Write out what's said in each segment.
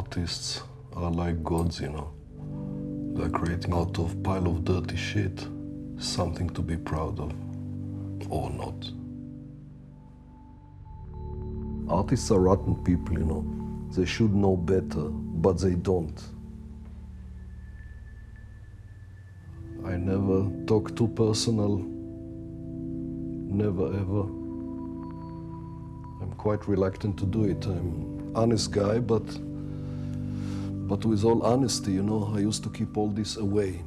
artists are like gods, you know. They're creating out of pile of dirty shit something to be proud of, or not. Artists are rotten people, you know. They should know better, but they don't. I never talk too personal, never ever. I'm quite reluctant to do it. I'm an honest guy, but with all honesty, you know, I used to keep all this away.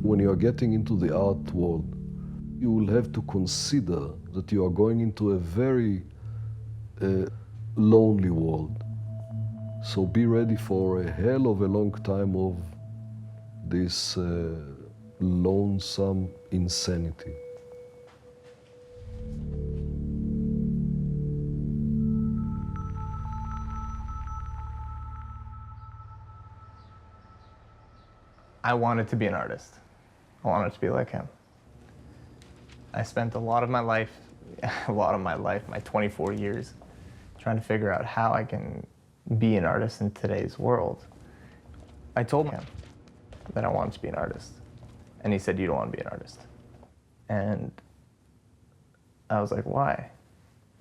When you are getting into the art world, you will have to consider that you are going into a very lonely world. So be ready for a hell of a long time of this lonesome insanity. I wanted to be an artist. I wanted to be like him. I spent a lot of my life, my 24 years, trying to figure out how I can be an artist in today's world. I told him that I wanted to be an artist. And he said, "You don't want to be an artist." And I was like, "Why?"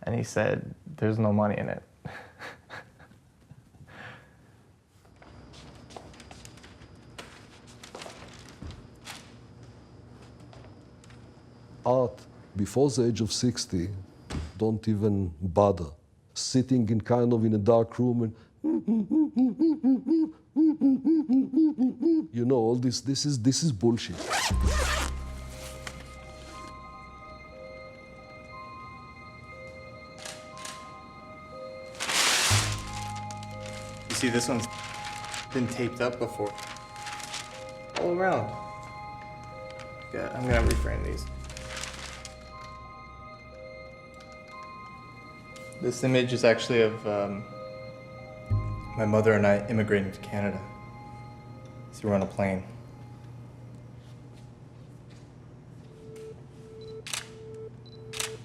And he said, "There's no money in it." Art, before the age of 60, don't even bother. Sitting in kind of in a dark room and you know, all this is bullshit. You see, this one's been taped up before. All around. Yeah, I'm gonna reframe these. This image is actually of my mother and I immigrating to Canada. So we're on a plane.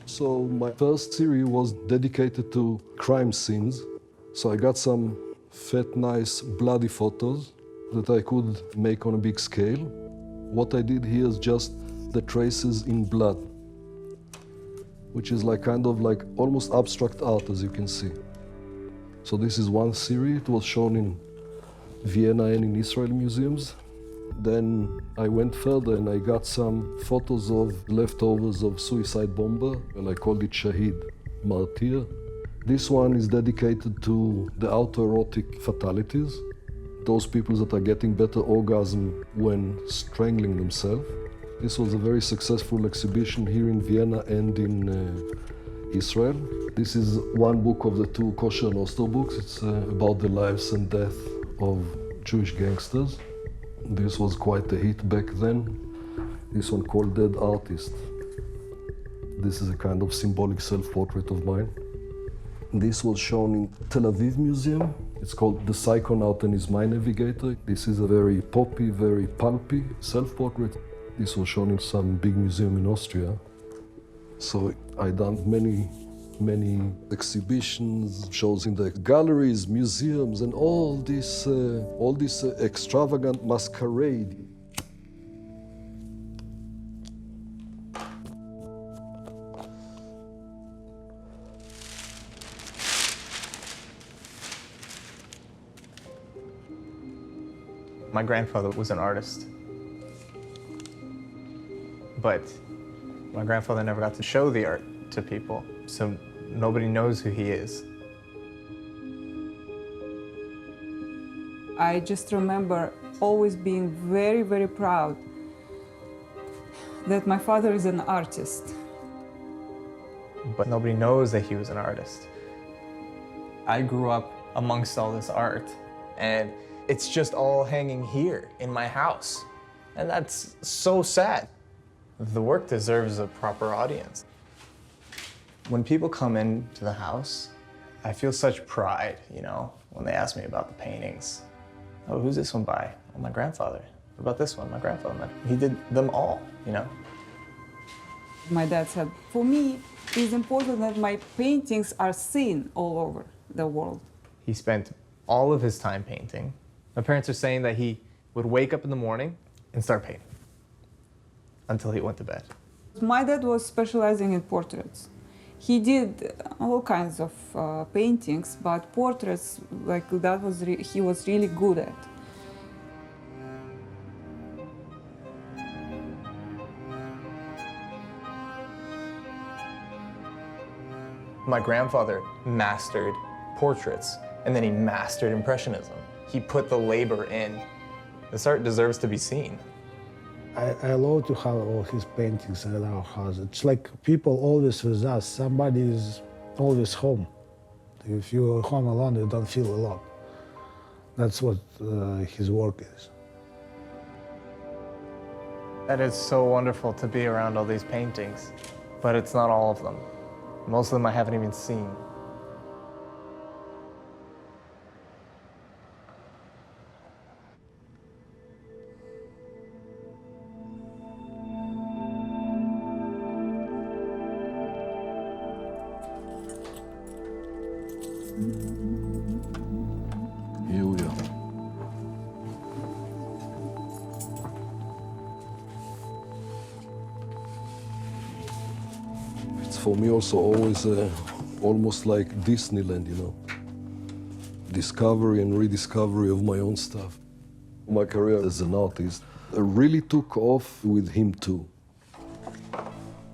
So my first series was dedicated to crime scenes. So I got some fat, nice, bloody photos that I could make on a big scale. What I did here is just the traces in blood, which is like kind of like almost abstract art, as you can see. So this is one series. It was shown in Vienna and in Israel museums. Then I went further and I got some photos of leftovers of suicide bomber, and I called it Shahid, martyr. This one is dedicated to the autoerotic fatalities, those people that are getting better orgasm when strangling themselves. This was a very successful exhibition here in Vienna and in Israel. This is one book of the two Kosher Nostro books. It's about the lives and death of Jewish gangsters. This was quite a hit back then. This one called Dead Artist. This is a kind of symbolic self-portrait of mine. This was shown in Tel Aviv Museum. It's called The Psychonaut and His Mind Navigator. This is a very poppy, very pulpy self-portrait. This was shown in some big museum in Austria. So I done many exhibitions, shows in the galleries, museums, and all this extravagant masquerade. My grandfather was an artist, but my grandfather never got to show the art to people, so nobody knows who he is. I just remember always being very, very proud that my father is an artist. But nobody knows that he was an artist. I grew up amongst all this art, and it's just all hanging here in my house. And that's so sad. The work deserves a proper audience. When people come into the house, I feel such pride, you know, when they ask me about the paintings. Oh, who's this one by? Oh, my grandfather. What about this one? My grandfather. He did them all, you know. My dad said, for me, it's important that my paintings are seen all over the world. He spent all of his time painting. My parents are saying that he would wake up in the morning and start painting until he went to bed. My dad was specializing in portraits. He did all kinds of paintings, but portraits, like that was he was really good at. My grandfather mastered portraits, and then he mastered Impressionism. He put the labor in. This art deserves to be seen. I love to have all his paintings in our house. It's like people always with us. Somebody is always home. If you're home alone, you don't feel alone. That's what his work is. That is so wonderful to be around all these paintings, but it's not all of them. Most of them I haven't even seen. Here we are. It's for me also always almost like Disneyland, you know. Discovery and rediscovery of my own stuff. My career as an artist really took off with him too.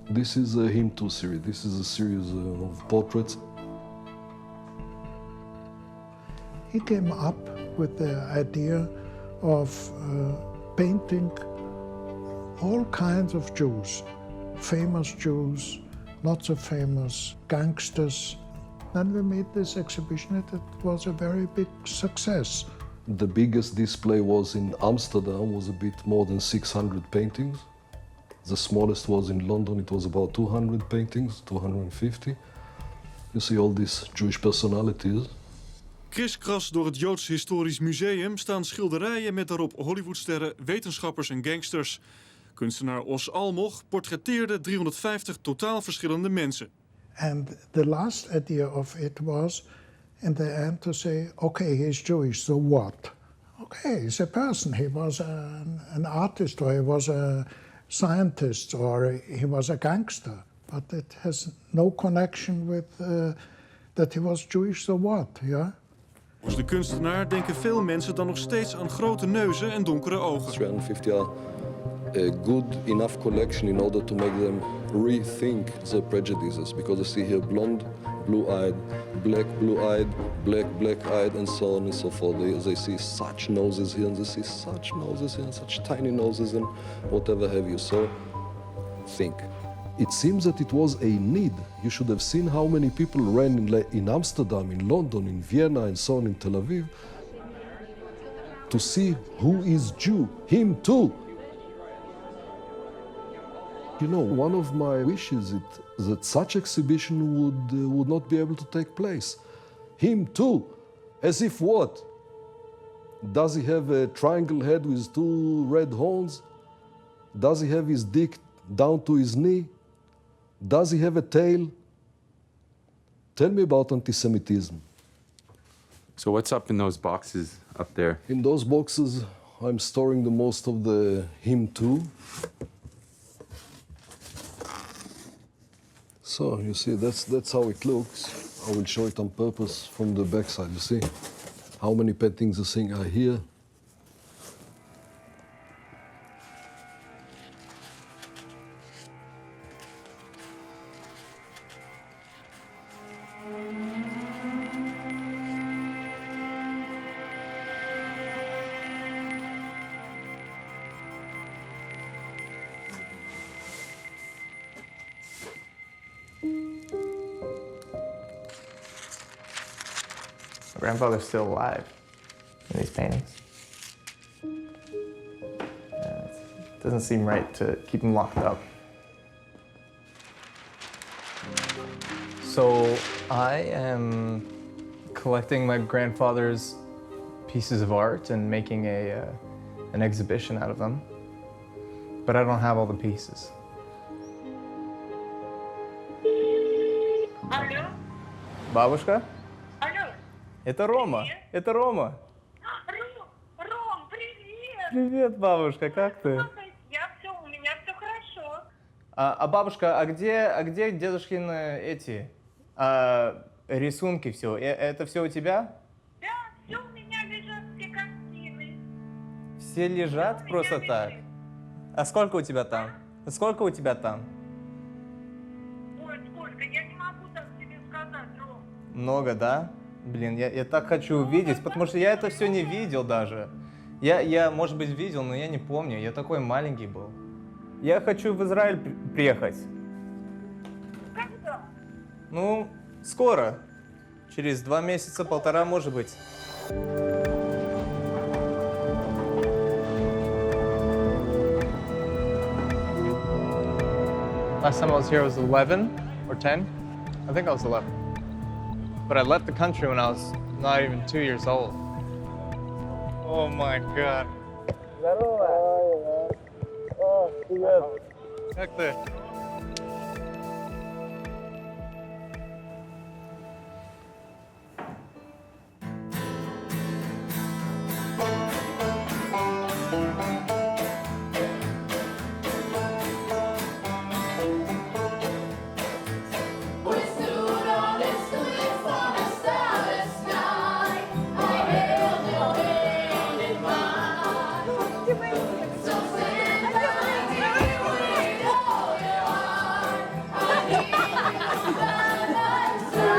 This is a him too series. This is a series of portraits. He came up with the idea of painting all kinds of Jews, famous Jews, lots of famous gangsters. And we made this exhibition. It was a very big success. The biggest display was in Amsterdam, was a bit more than 600 paintings. The smallest was in London, it was about 200 paintings, 250. You see all these Jewish personalities. Kriskras door het Joods Historisch Museum staan schilderijen met daarop Hollywoodsterren, wetenschappers en gangsters. Kunstenaar Os Almog portretteerde 350 totaal verschillende mensen. And the last idea of it was, in the end, to say, okay, he's Jewish, so what? Okay, he's a person. He was an artist, or he was a scientist, or he was a gangster. But it has no connection with that he was Jewish, so what, yeah? Volgens de kunstenaar denken veel mensen dan nog steeds aan grote neuzen en donkere ogen. 350 are a good enough collection in order to make them rethink their prejudices. Because you see here blonde, blue-eyed, black, blue-eyed, black, black-eyed, and so on and so forth. They see such noses here, and they see such noses here, and such tiny noses, and whatever have you. So, think. It seems that it was a need. You should have seen how many people ran in Amsterdam, in London, in Vienna, and so on in Tel Aviv, to see who is Jew, him too. You know, one of my wishes is that such exhibition would not be able to take place. Him too, as if what? Does he have a triangle head with two red horns? Does he have his dick down to his knee? Does he have a tail? Tell me about anti-Semitism. So what's up in those boxes up there? In those boxes, I'm storing the most of the him too. So you see, that's how it looks. I will show it on purpose from the backside. You see how many paintings you think are here. My grandfather's still alive in these paintings. It doesn't seem right to keep him locked up. So I am collecting my grandfather's pieces of art and making an exhibition out of them, but I don't have all the pieces. Алло, Бабушка? алло. Это Рома. Привет. Это Рома. Ром, привет. Привет, бабушка, как ты? У меня все хорошо. А бабушка, а где дедушкины эти рисунки все? Это все у тебя? Да, все у меня лежат, все картины. Все лежат Всё у просто меня так? лежит. А сколько у тебя там? Сколько у тебя там? Ой, сколько, я не могу так тебе сказать, Ром. Много, да? Блин, я так хочу увидеть, потому что я это все не видел даже. Я, может быть, видел, но я не помню. Я такой маленький был. Я хочу в Израиль приехать. Когда? Ну, скоро. Через 2 месяца, 1,5, может быть. Last time I was here I was 11 or 10. I think I was 11. But I left the country when I was not even 2 years old. Oh my God. Как ты?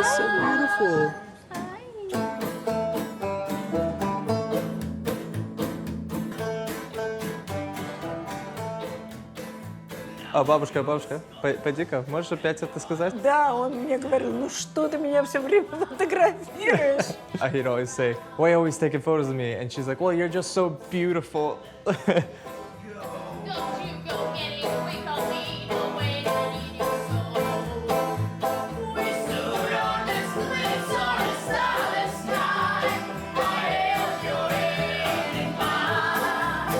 So beautiful. Бабушка, пойди-ка, можешь опять это сказать? Да, он мне говорил, ну что ты меня все время фотографируешь? He'd always say, why are you always taking photos of me? And she's like, well, you're just so beautiful. Don't you go getting quick on me, no way to need you so. We stood on this cliffs on a starless sky. I held your hand in mine.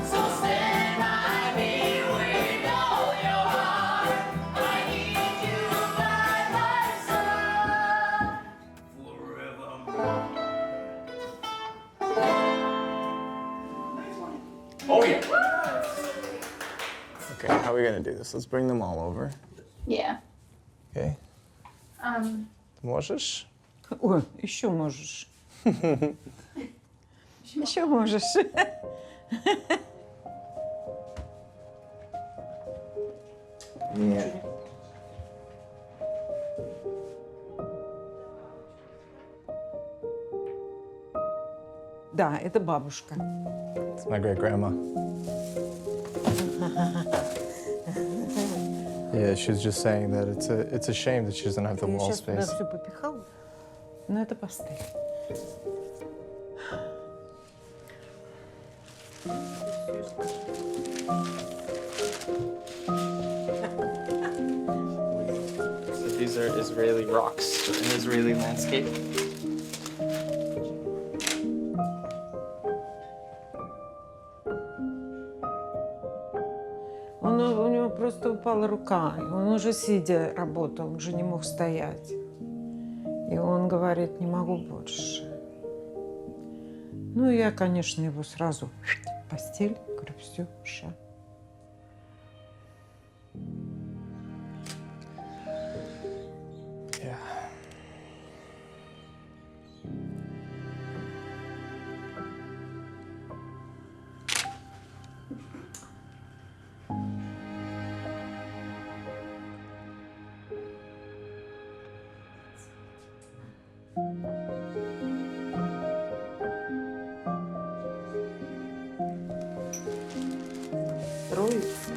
So stand by me with all your heart. I need you by my side forevermore. Oh, yeah. Okay, how are we gonna do this? Let's bring them all over. Yeah. Okay. Можешь? О, еще можешь. Еще можешь. Нет. Да, это бабушка. It's my great grandma. Yeah, she's just saying that it's a shame that she doesn't have the Я wall сейчас туда space. все попихала, но это пастель. So these are Israeli rocks, an Israeli landscape. У него просто упала рука, и он уже сидя работал, он уже не мог стоять. И он говорит, не могу больше. Ну, я, конечно, его сразу в постель, говорю, все, ща. Yeah. Троица.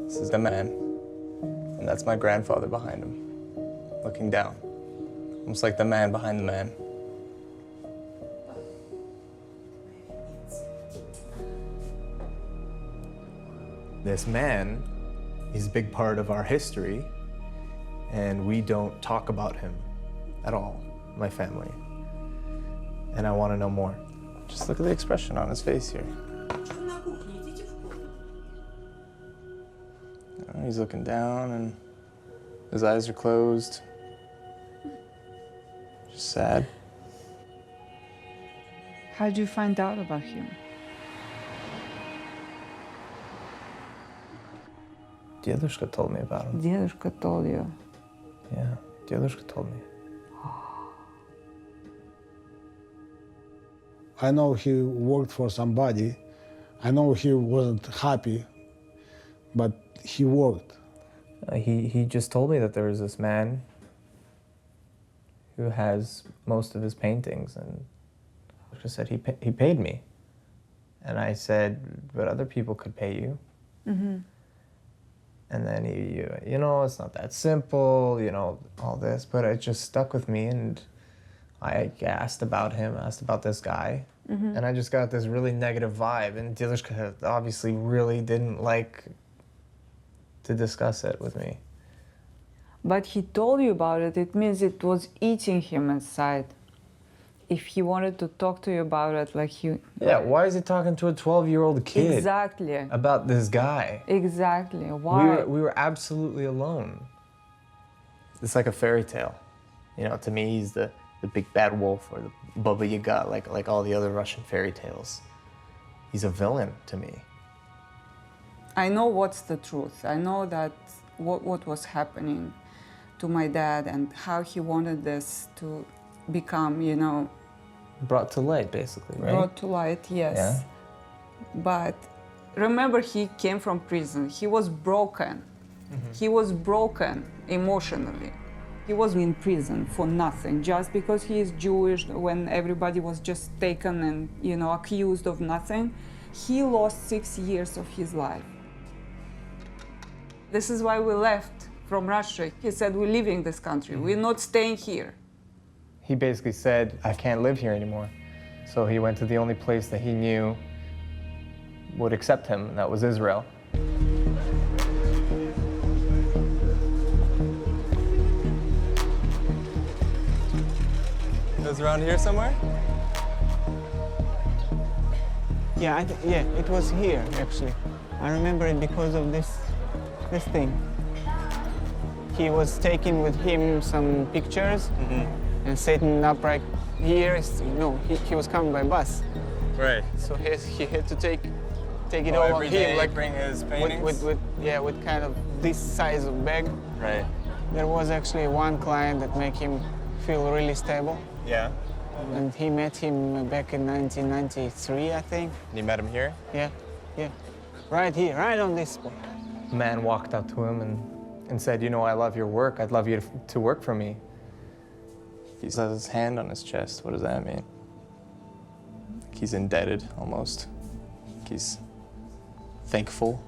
This is the man, and that's my grandfather behind him, looking down. Almost like the man behind the man. This man is a big part of our history, and we don't talk about him at all, my family. And I want to know more. Just look at the expression on his face here. He's looking down and his eyes are closed. Just sad. How did you find out about him? Dedushka told me about him. Dedushka told you. Yeah, Dedushka told me. I know he worked for somebody. I know he wasn't happy, but he worked. He just told me that there was this man who has most of his paintings, and he said he paid me. And I said, but other people could pay you. Mm-hmm. And then you know, it's not that simple, you know, all this, but it just stuck with me, and I asked about him, asked about this guy, and I just got this really negative vibe, and Dilishka obviously really didn't like to discuss it with me. But he told you about it, it means it was eating him inside. If he wanted to talk to you about it, like he... Yeah, why is he talking to a 12-year-old kid? Exactly. About this guy? Exactly, why? We were absolutely alone. It's like a fairy tale. You know, to me, he's the big bad wolf or the Baba Yaga, like all the other Russian fairy tales. He's a villain to me. I know what's the truth. I know that what was happening to my dad and how he wanted this to become, you know... Brought to light, basically, right? Brought to light, yes. Yeah. But remember, he came from prison. He was broken. He was broken emotionally. He was in prison for nothing, just because he is Jewish, when everybody was just taken and, you know, accused of nothing. He lost 6 years of his life. This is why we left from Russia. He said, we're leaving this country. We're not staying here. He basically said, I can't live here anymore. So he went to the only place that he knew would accept him, and that was Israel. It was around here somewhere? Yeah, yeah, it was here, actually. I remember it because of this thing. He was taking with him some pictures and setting up right here. You know, he was coming by bus. Right. So he had to take it Oh, all on every day him, like bring his paintings? with kind of this size of bag. Right. There was actually one client that made him feel really stable. Yeah. And he met him back in 1993, I think. And you met him here? Yeah, yeah. Right here, right on this spot. A man walked up to him and said, you know, I love your work. I'd love you to work for me. He has his hand on his chest. What does that mean? Like he's indebted, almost. Like he's thankful.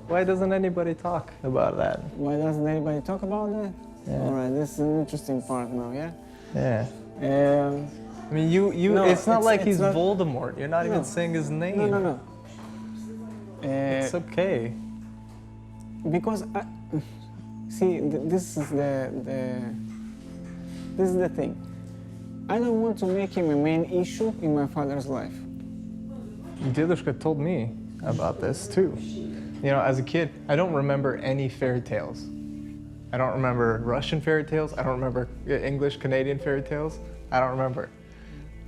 Why doesn't anybody talk about that? Why doesn't anybody talk about that? Yeah. All right, this is an interesting part now, yeah? Yeah. I mean, no, it's not like he's not, Voldemort. You're not even saying his name. No. It's okay. Because, see, this is the thing. I don't want to make him a main issue in my father's life. Dedushka told me about this too. You know, as a kid, I don't remember any fairy tales. I don't remember Russian fairy tales. I don't remember English, Canadian fairy tales. I don't remember.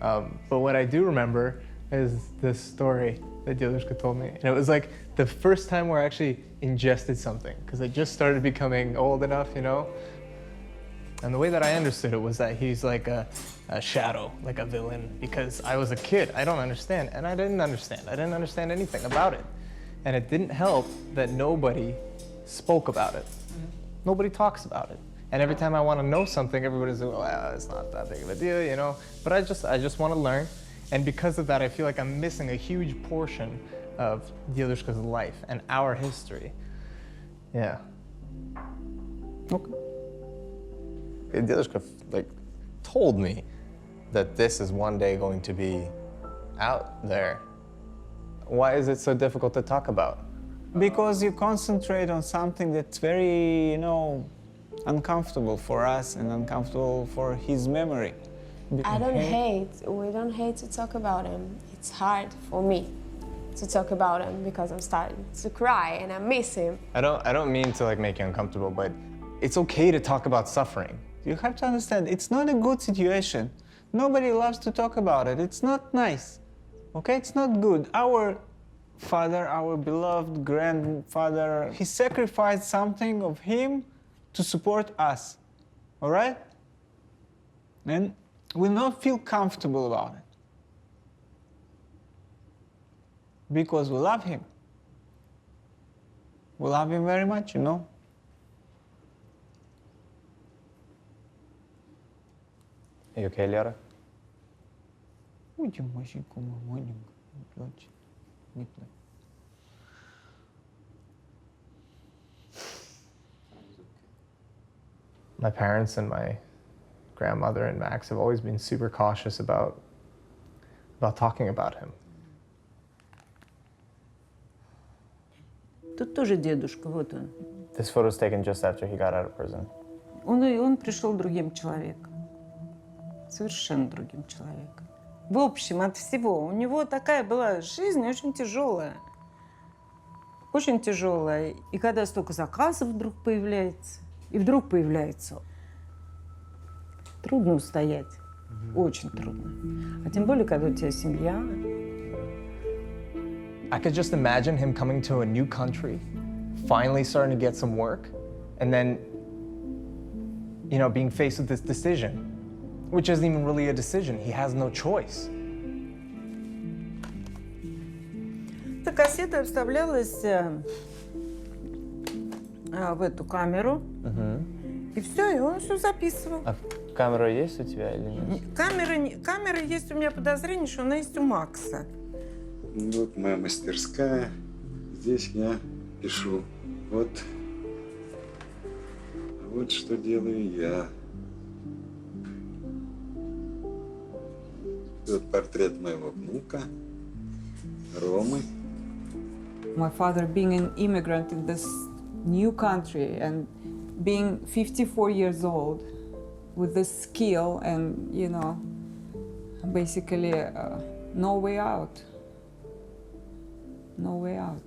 But what I do remember is this story that Dedushka told me. And it was like the first time where I actually ingested something, because I just started becoming old enough, you know? And the way that I understood it was that he's like a shadow, like a villain, because I was a kid. I don't understand, and I didn't understand. I didn't understand anything about it. And it didn't help that nobody spoke about it. Nobody talks about it. And every time I want to know something, everybody's like, well, it's not that big of a deal, you know? But I just want to learn. And because of that, I feel like I'm missing a huge portion of Dedushka's life and our history. Yeah. Okay. Dedushka like told me that this is one day going to be out there. Why is it so difficult to talk about? Because you concentrate on something that's very, you know, uncomfortable for us and uncomfortable for his memory. I don't hate. We don't hate to talk about him. It's hard for me to talk about him because I'm starting to cry and I miss him. I don't mean to like make you uncomfortable, but it's okay to talk about suffering. You have to understand, it's not a good situation. Nobody loves to talk about it. It's not nice. Okay, it's not good. Our father, our beloved grandfather, he sacrificed something of him to support us. All right? And we'll not feel comfortable about it. Because we love him. We love him very much, you know? Are you okay, Liara? My parents and my grandmother and Max have always been super cautious about talking about him. Тут тоже дедушка, вот он. This photo was taken just after he got out of prison. Он пришел другим человеком. Совершенно другим человеком. В общем, от всего. У него такая была жизнь очень тяжелая. Очень тяжелая. И когда столько заказов вдруг появляется, и вдруг появляется, трудно устоять. Очень трудно. А тем более, когда у тебя семья. I could just imagine him coming to a new country, finally starting to get some work, and then, you know, being faced with this decision, which isn't even really a decision. He has no choice. Эта кассета вставлялась в эту камеру, и все, и он все записывал. А камера есть у тебя или нет? Камера есть у меня подозрение, что она есть у Макса. Вот моя мастерская. Здесь я пишу. Вот что делаю я. Вот портрет моего внука, Ромы. My father being an immigrant in this new country and being 54 years old with this skill and, you know, basically no way out. No way out.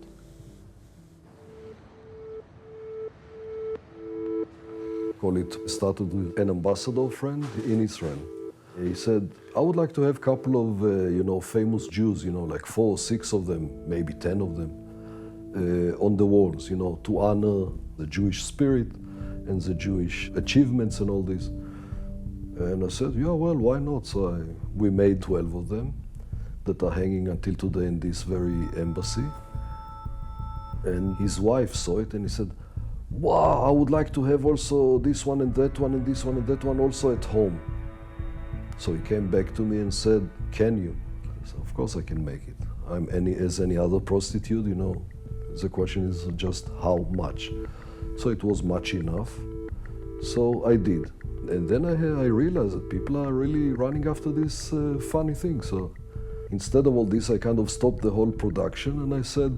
It started with an ambassador friend in Israel. He said, I would like to have a couple of, famous Jews, like 4 or 6 of them, maybe 10 of them, on the walls, to honor the Jewish spirit and the Jewish achievements and all this. And I said, yeah, well, why not? So we made 12 of them that are hanging until today in this very embassy. And his wife saw it and he said, wow, I would like to have also this one and that one and this one and that one also at home. So he came back to me and said, can you? I said, of course I can make it. I'm as any other prostitute, The question is just how much. So it was much enough. So I did. And then I realized that people are really running after this funny thing. So instead of all this, I kind of stopped the whole production and I said,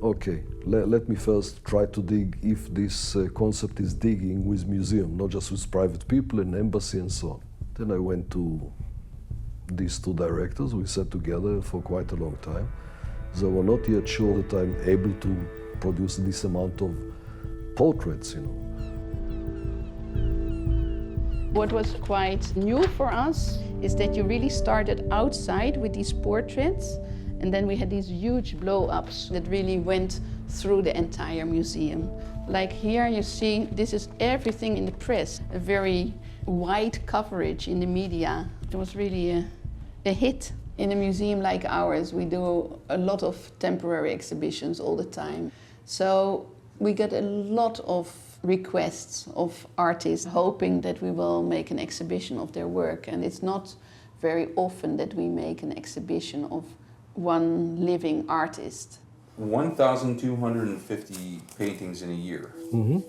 okay, let me first try to dig if this concept is digging with museum, not just with private people and embassy and so on. Then I went to these 2 directors. We sat together for quite a long time. They were not yet sure that I'm able to produce this amount of portraits, What was quite new for us is that you really started outside with these portraits, and then we had these huge blow-ups that really went through the entire museum. Like here you see, this is everything in the press, a very wide coverage in the media. It was really a hit. In a museum like ours, we do a lot of temporary exhibitions all the time. So we get a lot of requests of artists hoping that we will make an exhibition of their work. And it's not very often that we make an exhibition of one living artist. 1,250 paintings in a year. Mm-hmm.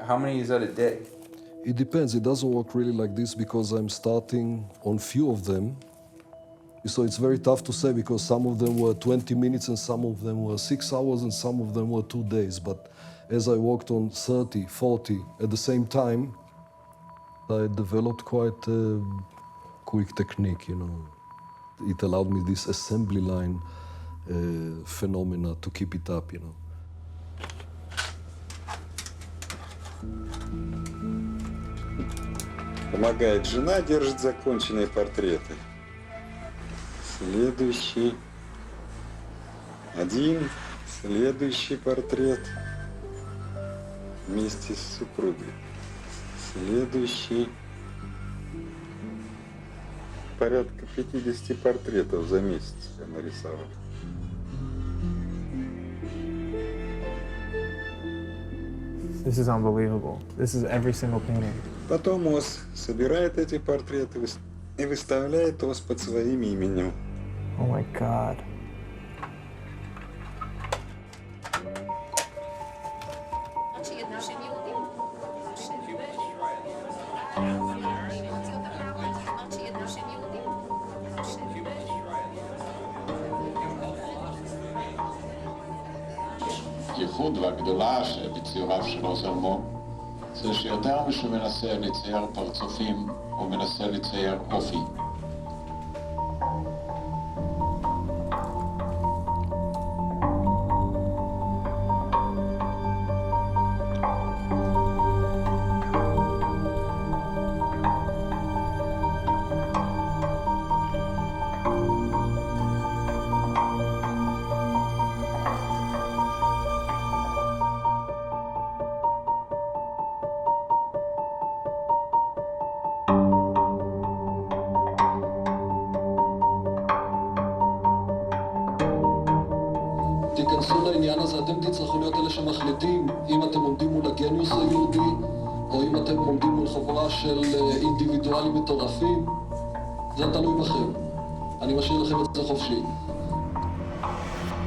How many is that a day? It depends. It doesn't work really like this because I'm starting on few of them. So it's very tough to say because some of them were 20 minutes and some of them were 6 hours and some of them were 2 days. But as I worked on 30, 40 at the same time, I developed quite a quick technique, you know. It allowed me this assembly line phenomena to keep it up, you know. Помогает жена, держит законченные портреты. Следующий. Один. Следующий портрет. Вместе с супругой. Следующий. Порядка 50 портретов за месяц я нарисовал. This is unbelievable. This is every single painting. Потом ОС собирает эти портреты и выставляет ОС под своим именем. Oh my God. הייחוד והגדולה שבציוריו של עוז אלמוג זה שיותר משהוא מנסה לצייר פרצופים, הוא מנסה לצייר אופי. תיכנסו לעניין הזה, אתם תצטרכו להיות אלה שמחליטים אם אתם עומדים מול הגניוס היהודי או אם אתם עומדים מול חבורה של אינדיבידואלים מטורפים. זה תלוי בכם. אני משאיר לכם את זה חופשי.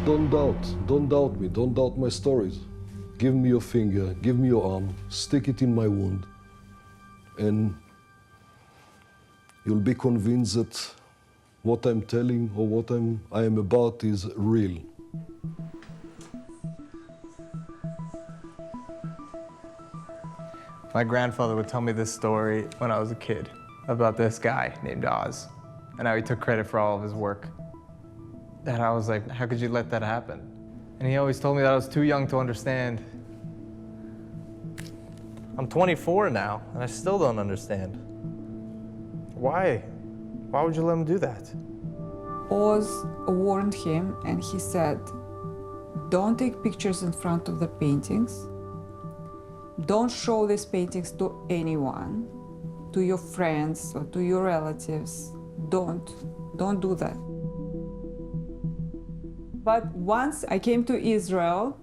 Don't doubt me, don't doubt my stories. Give me your finger, give me your arm, stick it in my wound, and you'll be convinced that what I'm telling or what I am about is real. My grandfather would tell me this story when I was a kid about this guy named Oz and how he took credit for all of his work. And I was like, how could you let that happen? And he always told me that I was too young to understand. I'm 24 now, and I still don't understand. Why? Why would you let him do that? Oz warned him and he said, don't take pictures in front of the paintings. Don't show these paintings to anyone, to your friends or to your relatives. Don't do that. But once I came to Israel,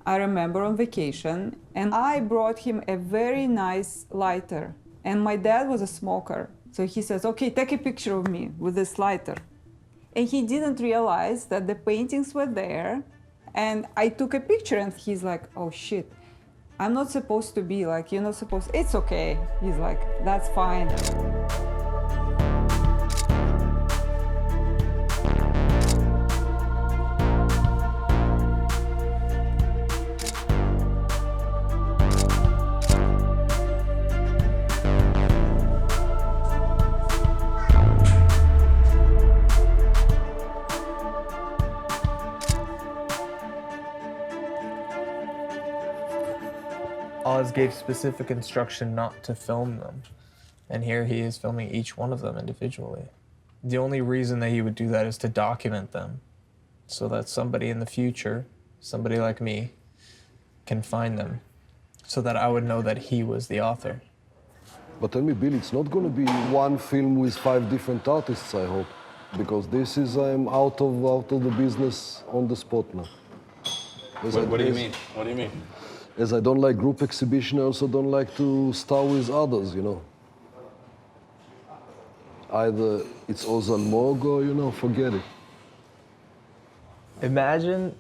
I remember on vacation, and I brought him a very nice lighter. And my dad was a smoker. So he says, okay, take a picture of me with this lighter. And he didn't realize that the paintings were there. And I took a picture and he's like, oh shit, I'm not supposed to be like, you're not supposed, it's okay. He's like, that's fine. Oz gave specific instruction not to film them. And here he is filming each one of them individually. The only reason that he would do that is to document them so that somebody in the future, somebody like me, can find them so that I would know that he was the author. But tell me, Billie, it's not going to be one film with 5 different artists, I hope, because this is, I'm out of the business on the spot now. What do you mean? What do you mean? As I don't like group exhibition, I also don't like to star with others, you know. Either it's Oz Almog or, you know, forget it. Imagine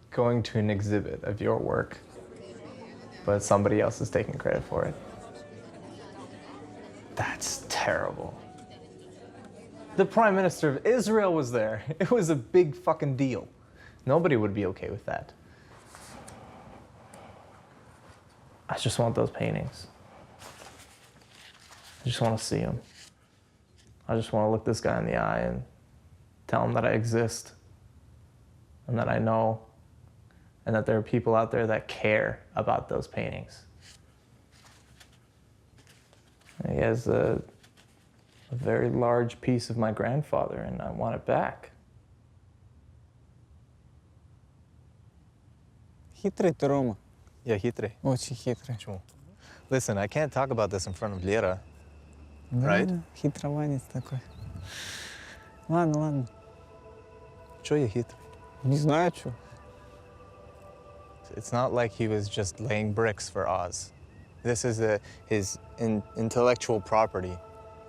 going to an exhibit of your work, but somebody else is taking credit for it. That's terrible. The Prime Minister of Israel was there. It was a big fucking deal. Nobody would be okay with that. I just want those paintings. I just want to see them. I just want to look this guy in the eye and tell him that I exist and that I know and that there are people out there that care about those paintings. And he has a very large piece of my grandfather, and I want it back. Хитрый ты, Рома. Я хитрый. Очень хитрый. Почему? Listen, I can't talk about this in front of Lera. Right? Да, хитрованец такой. Ладно, ладно. Чё я хитрый? Не знаю, что. It's not like he was just laying bricks for Oz. This is his intellectual property.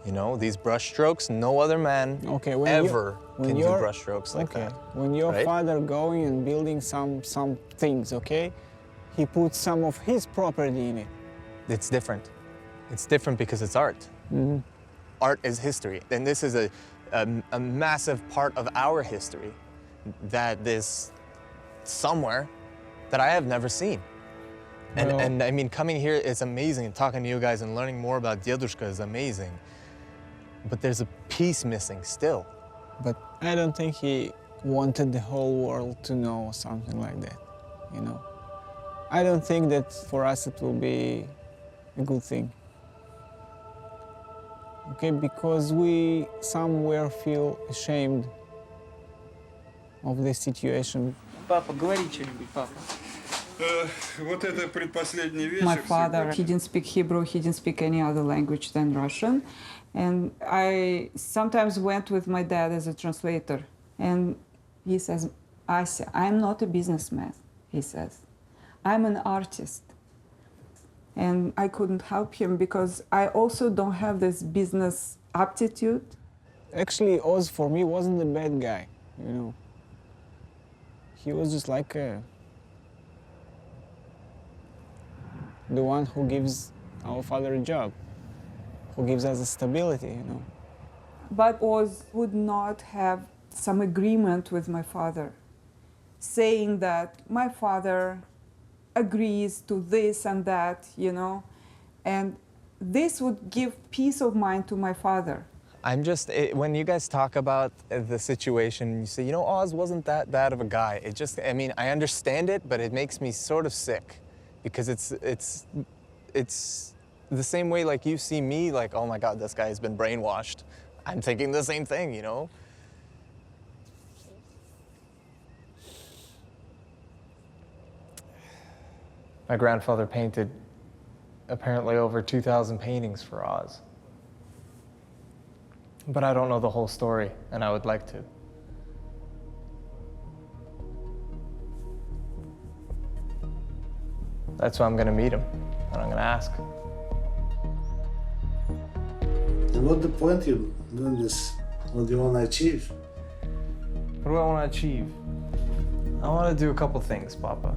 You know, these brush strokes, no other man ever can do brush strokes like that. When your right? father going and building some things, okay, he puts some of his property in it. It's different. It's different because it's art. Mm-hmm. Art is history, and this is a massive part of our history that is somewhere that I have never seen. And I mean, coming here is amazing, and talking to you guys and learning more about Dedushka is amazing. But there's a piece missing still. But I don't think he wanted the whole world to know something like that, you know. I don't think that for us it will be a good thing. Okay, because we somewhere feel ashamed of this situation. Папа, говори что-нибудь, папа. Вот это предпоследний вечер. My father, he didn't speak Hebrew, he didn't speak any other language than Russian. And I sometimes went with my dad as a translator. And he says, Ася, I'm not a businessman, he says. I'm an artist. And I couldn't help him because I also don't have this business aptitude. Actually, Oz for me wasn't a bad guy, you know. He was just like the one who gives our father a job, who gives us a stability, you know. But Oz would not have some agreement with my father, saying that my father agrees to this and that, you know, and this would give peace of mind to my father. I'm just, when you guys talk about the situation, you say, you know, Oz wasn't that bad of a guy. It just, I mean, I understand it, but it makes me sort of sick because it's the same way like you see me, like, oh my God, this guy has been brainwashed. I'm thinking the same thing, you know? My grandfather painted apparently over 2,000 paintings for Oz. But I don't know the whole story, and I would like to. That's why I'm gonna meet him, and I'm gonna ask. And what's the point you doing this? What do you want to achieve? What do I want to achieve? I want to do a couple things, Papa.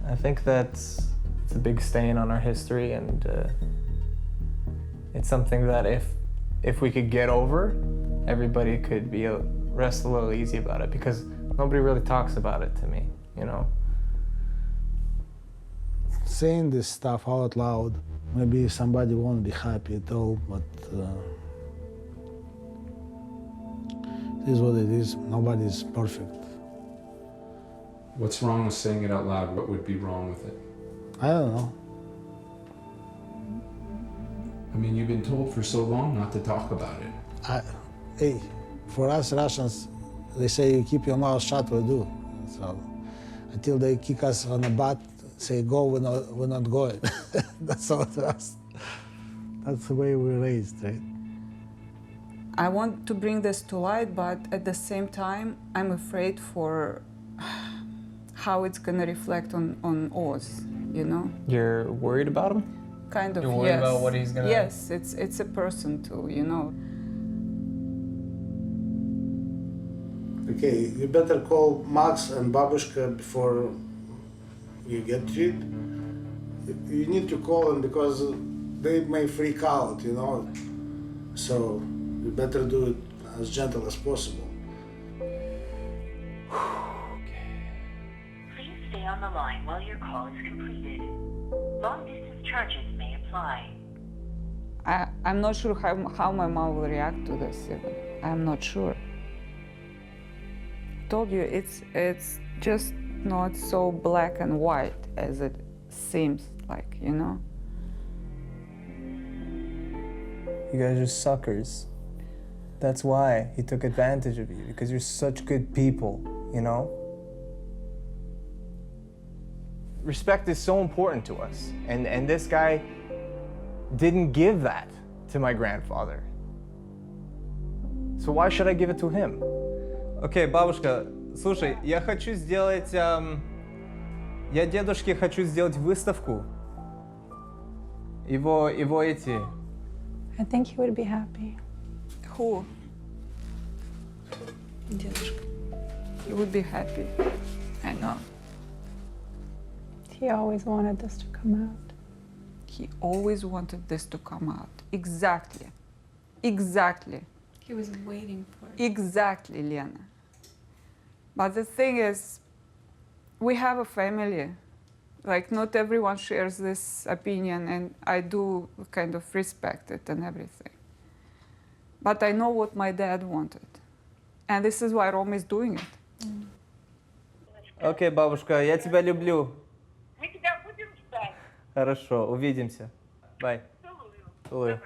I think that it's a big stain on our history, and it's something that if we could get over, everybody could rest a little easy about it, because nobody really talks about it to me, you know? Saying this stuff out loud, maybe somebody won't be happy at all, but it is what it is. Nobody's perfect. What's wrong with saying it out loud? What would be wrong with it? I don't know. I mean, you've been told for so long not to talk about it. Hey, for us Russians, they say you keep your mouth shut, we do. So until they kick us on the butt, say go, we're not going. That's all to us. That's the way we're raised, right? I want to bring this to light, but at the same time, I'm afraid for how it's gonna reflect on Oz, you know? You're worried about him? Kind of, You're worried yes. about what he's gonna... Yes, it's a person too, you know? Okay, you better call Max and Babushka before you get treated. You need to call them because they may freak out, you know? So you better do it as gentle as possible. Please stay on the line while your call is completed. Long-distance charges may apply. I'm not sure how my mom will react to this even. I'm not sure. Told you, it's just not so black and white as it seems like, you know? You guys are suckers. That's why he took advantage of you, because you're such good people, you know? Respect is so important to us, and this guy didn't give that to my grandfather. So why should I give it to him? Окей, бабушка, слушай, я хочу сделать... я дедушке хочу сделать выставку. Его эти... I think he would be happy. Who? Дедушка. He would be happy. I know. He always wanted this to come out. He always wanted this to come out. Exactly. Exactly. He was waiting for it. Exactly, Lena. But the thing is, we have a family. Like, not everyone shares this opinion, and I do kind of respect it and everything. But I know what my dad wanted. And this is why Rome is doing it. Окей, бабушка, я тебя люблю. Мы тебя будем ждать. Хорошо, увидимся. Bye. Целую.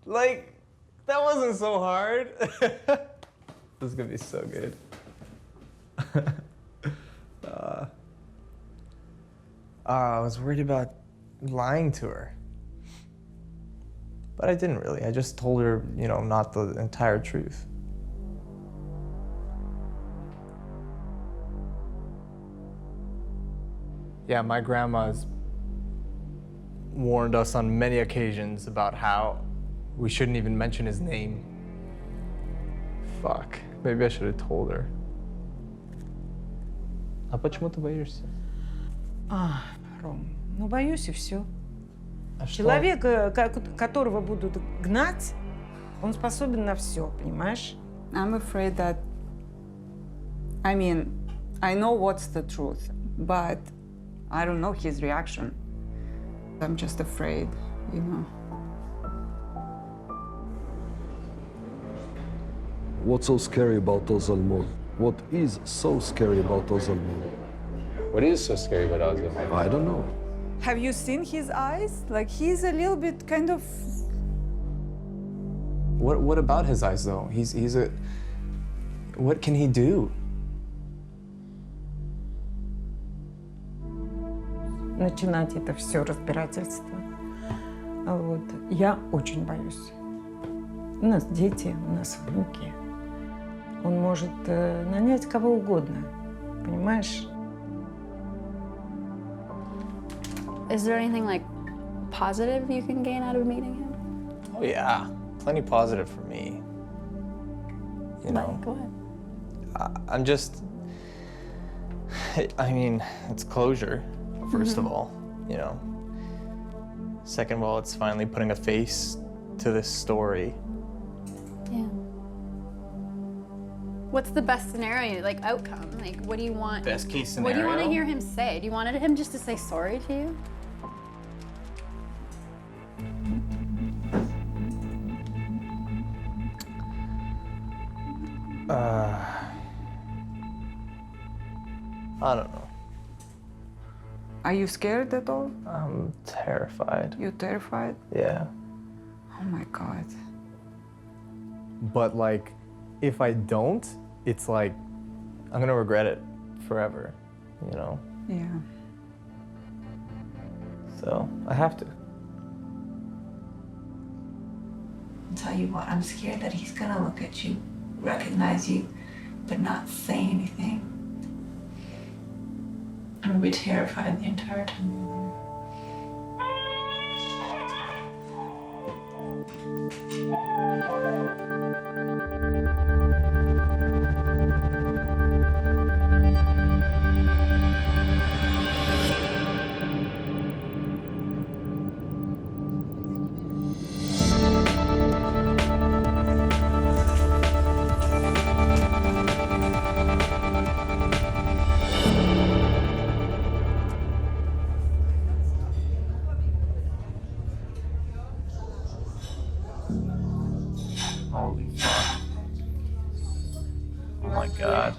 Like, that wasn't so hard. This is gonna be so good. I was worried about lying to her. But I didn't really. I just told her, you know, not the entire truth. Yeah, my grandma's warned us on many occasions about how we shouldn't even mention his name. Fuck. Maybe I should have told her. А почему ты боишься? Ром, ну боюсь и все. А что? Человек, которого будут гнать, он способен на все, понимаешь? I'm afraid that, I mean, I know what's the truth, but I don't know his reaction. I'm just afraid, you know. What's so scary about Ozalmod? What is so scary about Ozalmod? What is so scary about Ozalmod? I don't know. Have you seen his eyes? Like, he's a little bit kind of... What about his eyes, though? He's a... What can he do? Начинать это все разбирательство. Вот. Я очень боюсь. У нас дети, у нас внуки. Он может нанять кого угодно, понимаешь? Is there anything like positive you can gain out of meeting him? Oh yeah, plenty positive for me. You know. Go ahead. I'm just. I mean, it's closure, first of all. You know. Second of all, it's finally putting a face to this story. Yeah. What's the best scenario, like outcome? Like, what do you want? Best case What do you want to scenario? hear him say? Do you want him just to say sorry to you? I don't know. Are you scared at all? I'm terrified. You're terrified? Yeah. Oh my God. But like, if I don't, it's like, I'm gonna regret it forever, you know? Yeah. So, I have to. I'll tell you what, I'm scared that he's gonna look at you, recognize you, but not say anything. I'm gonna be terrified the entire time you're there. my god.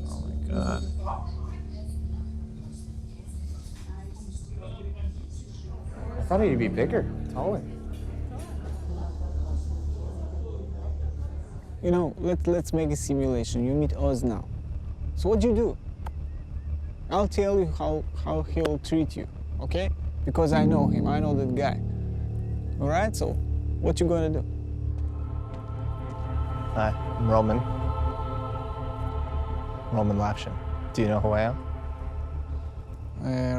Oh my god. I thought he'd be bigger, taller. You know, let's make a simulation. You meet Oz now. So what do you do? I'll tell you how he'll treat you, okay? Because I know him, I know that guy. All right, so what you gonna do? Hi, I'm Roman. Roman Lapshin. Do you know who I am?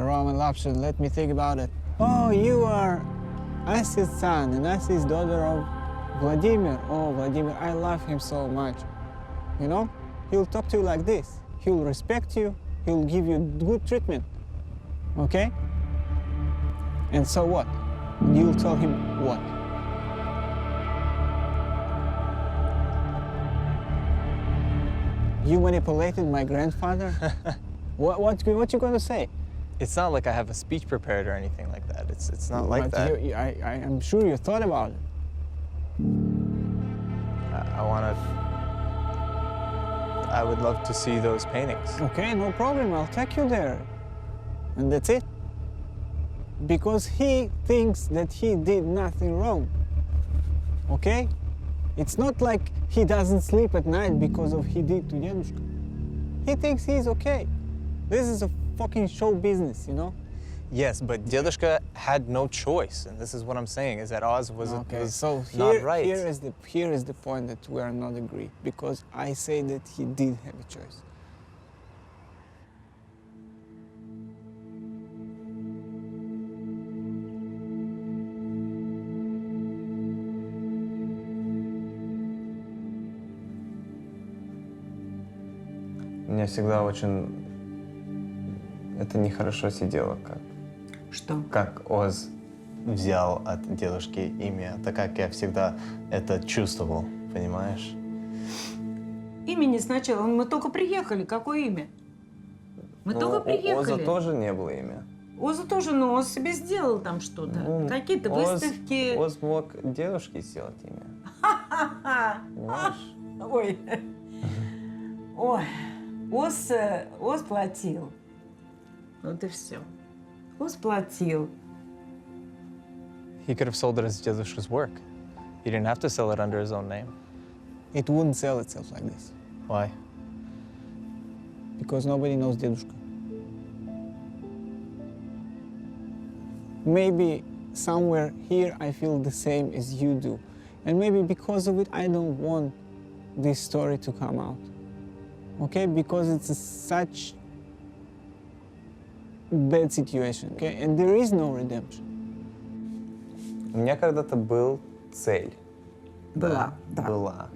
Roman Lapshin, let me think about it. Oh, you are Asi's son and Asi's daughter of Vladimir. Oh, Vladimir, I love him so much. You know, he'll talk to you like this. He'll respect you, he'll give you good treatment, okay? And so what? You'll tell him what? You manipulated my grandfather? what you gonna say? It's not like I have a speech prepared or anything like that. It's not like that. I am sure you thought about it. I would love to see those paintings. Okay, no problem. I'll take you there. And that's it. Because he thinks that he did nothing wrong. Okay? It's not like he doesn't sleep at night because of he did to Dedushka. He thinks he's okay. This is a fucking show business, you know? Yes, but Dedushka had no choice, and this is what I'm saying, is that Oz was so not right. Here is the point that we are not agreed, because I say that he did have a choice. Мне всегда очень это нехорошо сидело, как Что? Как Оз взял от дедушки имя, так как я всегда это чувствовал, понимаешь? Имени сначала. Мы только приехали. Какое имя? Мы только приехали. У Оза тоже не было имя. Оза тоже, но Оз себе сделал там что-то. Какие-то выставки. Оз мог дедушке сделать имя. Понимаешь? Ой. Ой. Оз платил. Вот и все. Оз платил. He could have sold it as Dedushka's work. He didn't have to sell it under his own name. It wouldn't sell itself like this. Why? Because nobody knows Dedushka. Maybe somewhere here I feel the same as you do. And maybe because of it, I don't want this story to come out. Okay? Because it's such bad situation, okay? And there is no redemption. У меня когда-то был цель. Была, да. Была.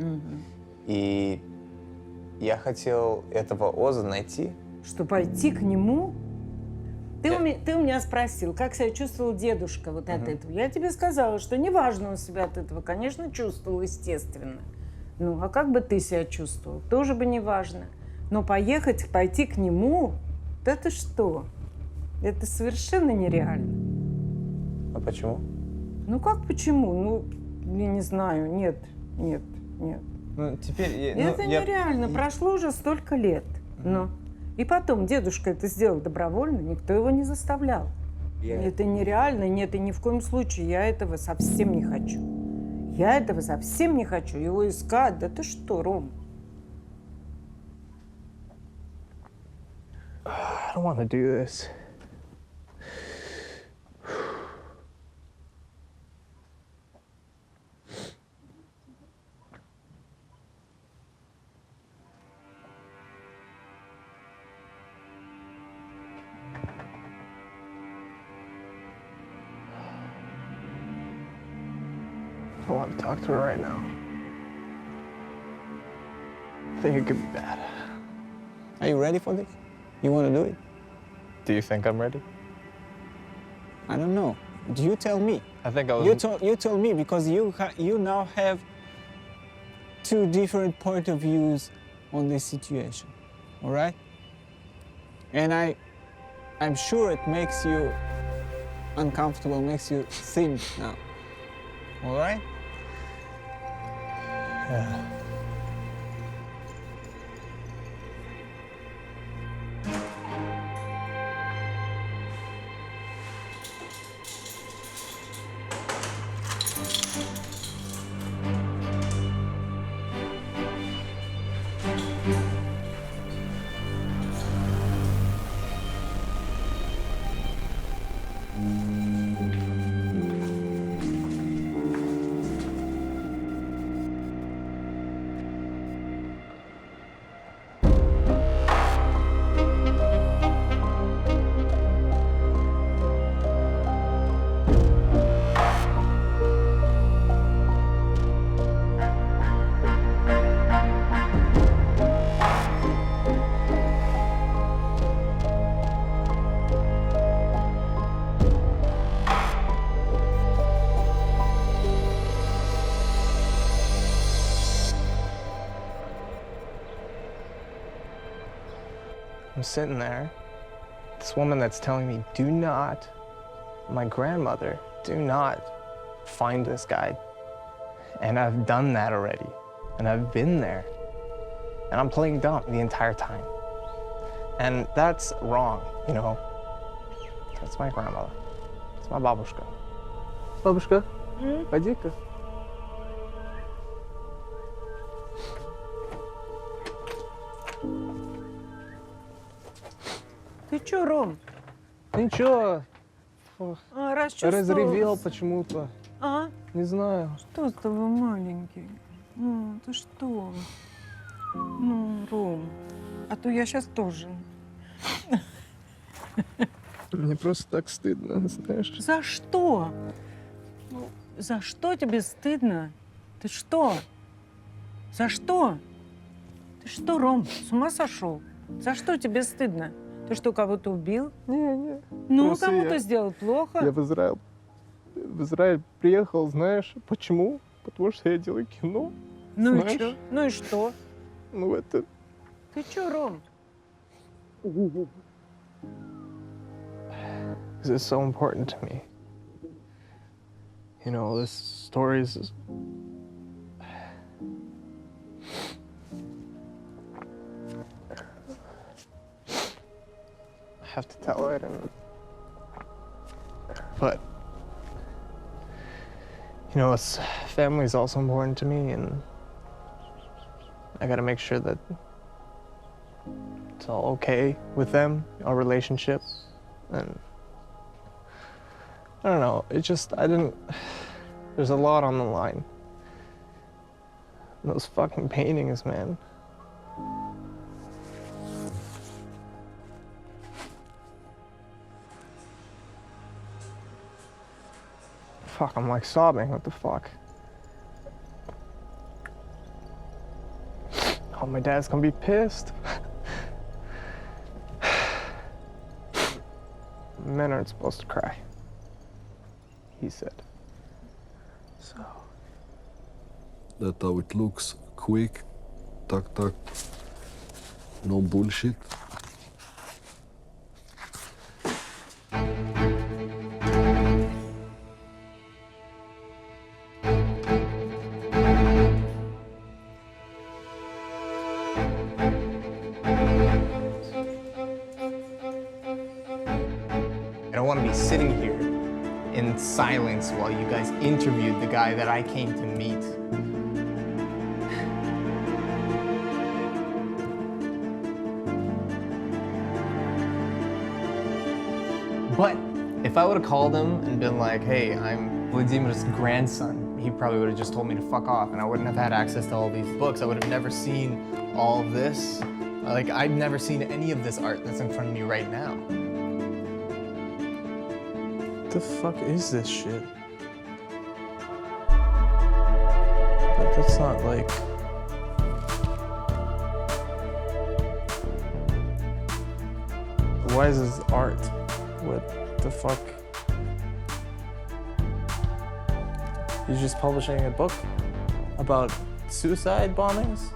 И я хотел этого Оза найти. Что, пойти к нему? Ты у меня спросил, как себя чувствовал дедушка вот от этого. Я тебе сказала, что неважно он себя от этого, конечно, чувствовал, естественно. Ну, а как бы ты себя чувствовал? Тоже бы неважно. Но пойти к нему, это что? Это совершенно нереально. А почему? Ну как почему? Ну, я не знаю, нет. Ну, теперь... Это нереально, прошло уже столько лет. Но. И потом, дедушка это сделал добровольно, никто его не заставлял. Это нереально, нет, и ни в коем случае, я этого совсем не хочу. Я этого совсем не хочу, его искать, да ты что, Ром? I don't want to do this. I want to talk to her right now. I think it could be bad. Are you ready for this? You want to do it? Do you think I'm ready? I don't know. You tell me. I think I was... You tell me, because you now have two different point of views on this situation, all right? And I'm sure it makes you uncomfortable, makes you think now, all right? Yeah. I'm sitting there, this woman that's telling me, do not, my grandmother, do not find this guy. And I've done that already, and I've been there. And I'm playing dumb the entire time. And that's wrong, you know? That's my grandmother. It's my babushka. Babushka, пойди-ка. Ты чё, Ром? Ничего. Расчувствовался. Разревел почему-то. А? Не знаю. Что с тобой, маленький? Ну, ты что? Ну, Ром, а то я сейчас тоже. Мне просто так стыдно, знаешь. За что? За что тебе стыдно? Ты что? За что? Ты что, Ром, с ума сошел? За что тебе стыдно? Ты что, кого-то убил? Не. Ну, Просто кому-то я- сделал плохо? Я в Израиль приехал, знаешь, почему? Потому что я делаю кино. Ну и знаешь? что? Ну и что? Ну это... Ты чё, Ром? This is so important to me. You know, this story is... I have to tell it, but you know, family is also important to me, and I gotta make sure that it's all okay with them, our relationship, and I don't know, there's a lot on the line. Those fucking paintings, man. Fuck, I'm like sobbing, what the fuck? Oh, my dad's gonna be pissed. Men aren't supposed to cry, he said. So. That's how it looks, quick, tuck, no bullshit. I don't want to be sitting here in silence while you guys interviewed the guy that I came to meet. But if I would have called him and been like, hey, I'm Vladimir's grandson, he probably would have just told me to fuck off, and I wouldn't have had access to all these books. I would have never seen all of this. Like, I've never seen any of this art that's in front of me right now. What the fuck is this shit? But that's not like... Why is this art? What the fuck? He's just publishing a book about suicide bombings?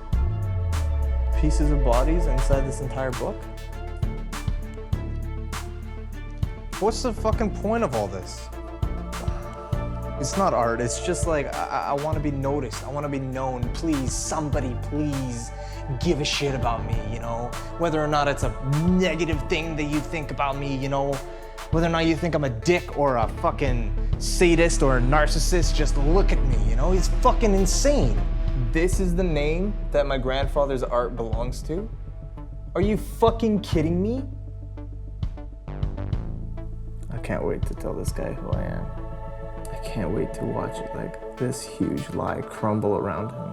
Pieces of bodies inside this entire book? What's the fucking point of all this? It's not art, it's just like, I want to be noticed, I want to be known. Please, somebody please give a shit about me, you know? Whether or not it's a negative thing that you think about me, you know? Whether or not you think I'm a dick or a fucking sadist or a narcissist, just look at me, you know? He's fucking insane. This is the name that my grandfather's art belongs to? Are you fucking kidding me? I can't wait to tell this guy who I am. I can't wait to watch it, like this huge lie crumble around him.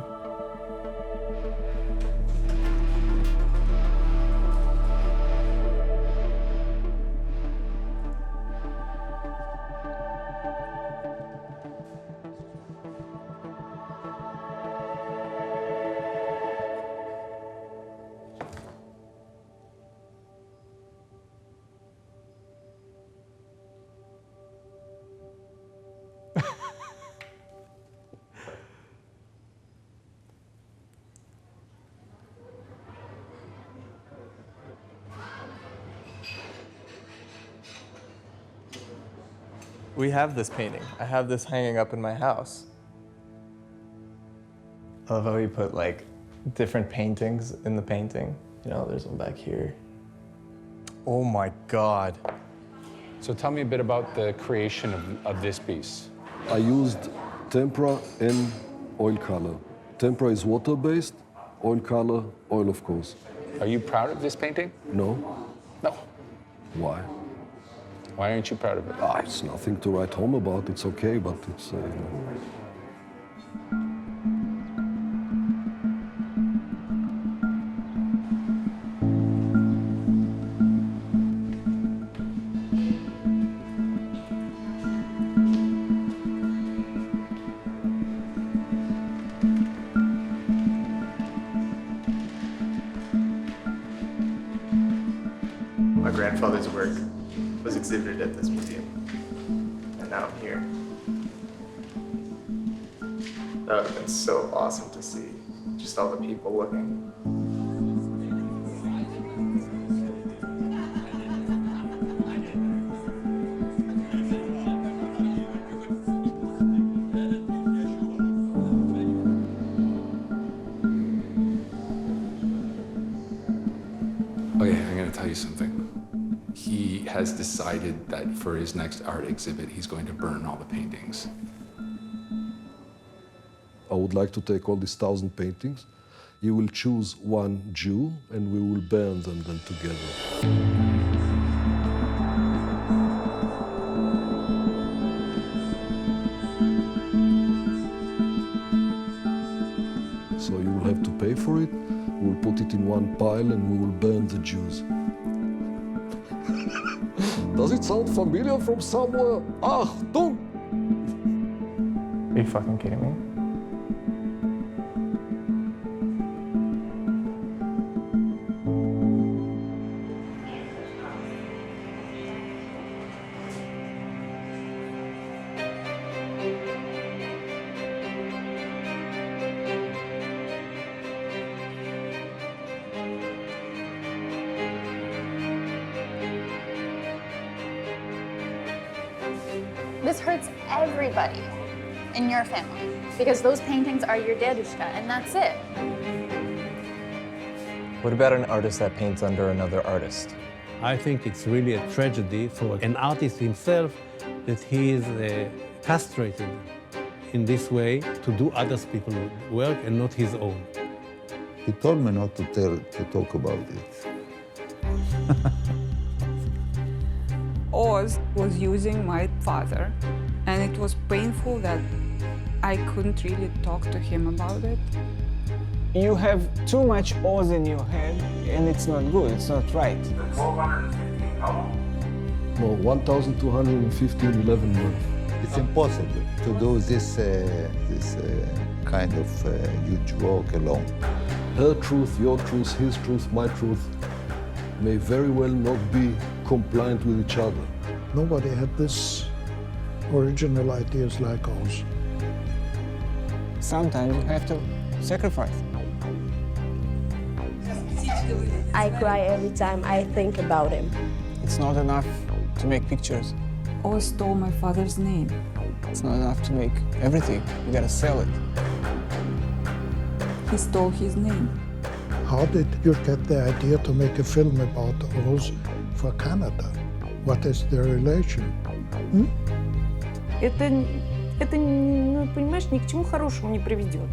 We have this painting. I have this hanging up in my house. I love how he put like different paintings in the painting. You know, there's one back here. Oh my God. So tell me a bit about the creation of this piece. I used tempera and oil color. Tempera is water-based, oil color, oil of course. Are you proud of this painting? No. No. Why? Why aren't you proud of it? It's nothing to write home about. It's okay, but it's. My grandfather's work was exhibited at this museum, and now I'm here. That would have been so awesome to see, just all the people looking. Okay, I'm gonna tell you something. He has decided that for his next art exhibit, he's going to burn all the paintings. I would like to take all these 1,000 paintings. You will choose one Jew, and we will burn them then together. So you will have to pay for it. We'll put it in one pile, and we will burn the Jews. Does it sound familiar from somewhere? Achtung! Are you fucking kidding me? This hurts everybody in your family because those paintings are your dedushka, and that's it. What about an artist that paints under another artist? I think it's really a tragedy for an artist himself that he is castrated in this way to do other people's work and not his own. He told me not to talk about it. Oz was using my father, and it was painful that I couldn't really talk to him about it. You have too much Oz in your head, and it's not good, it's not right. No, 1,215 11 months. It's impossible to do this kind of huge work alone. Her truth, your truth, his truth, my truth may very well not be compliant with each other. Nobody had this original ideas like ours. Sometimes you have to sacrifice. I cry every time I think about him. It's not enough to make pictures. Oz stole my father's name. It's not enough to make everything. You gotta sell it. He stole his name. How did you get the idea to make a film about Rose for Canada? What is the relation? Это, ну, понимаешь, ни к чему хорошему не приведет.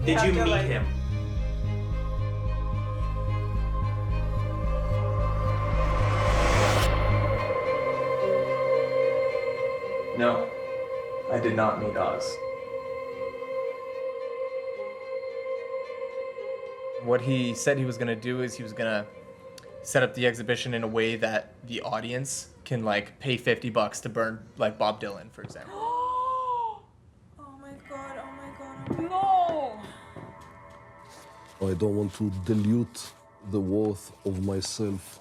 Did you meet him? No, I did not meet Oz. What he said he was going to do is he was going to set up the exhibition in a way that the audience can like pay $50 to burn like Bob Dylan, for example. Oh my god, no! I don't want to dilute the worth of myself,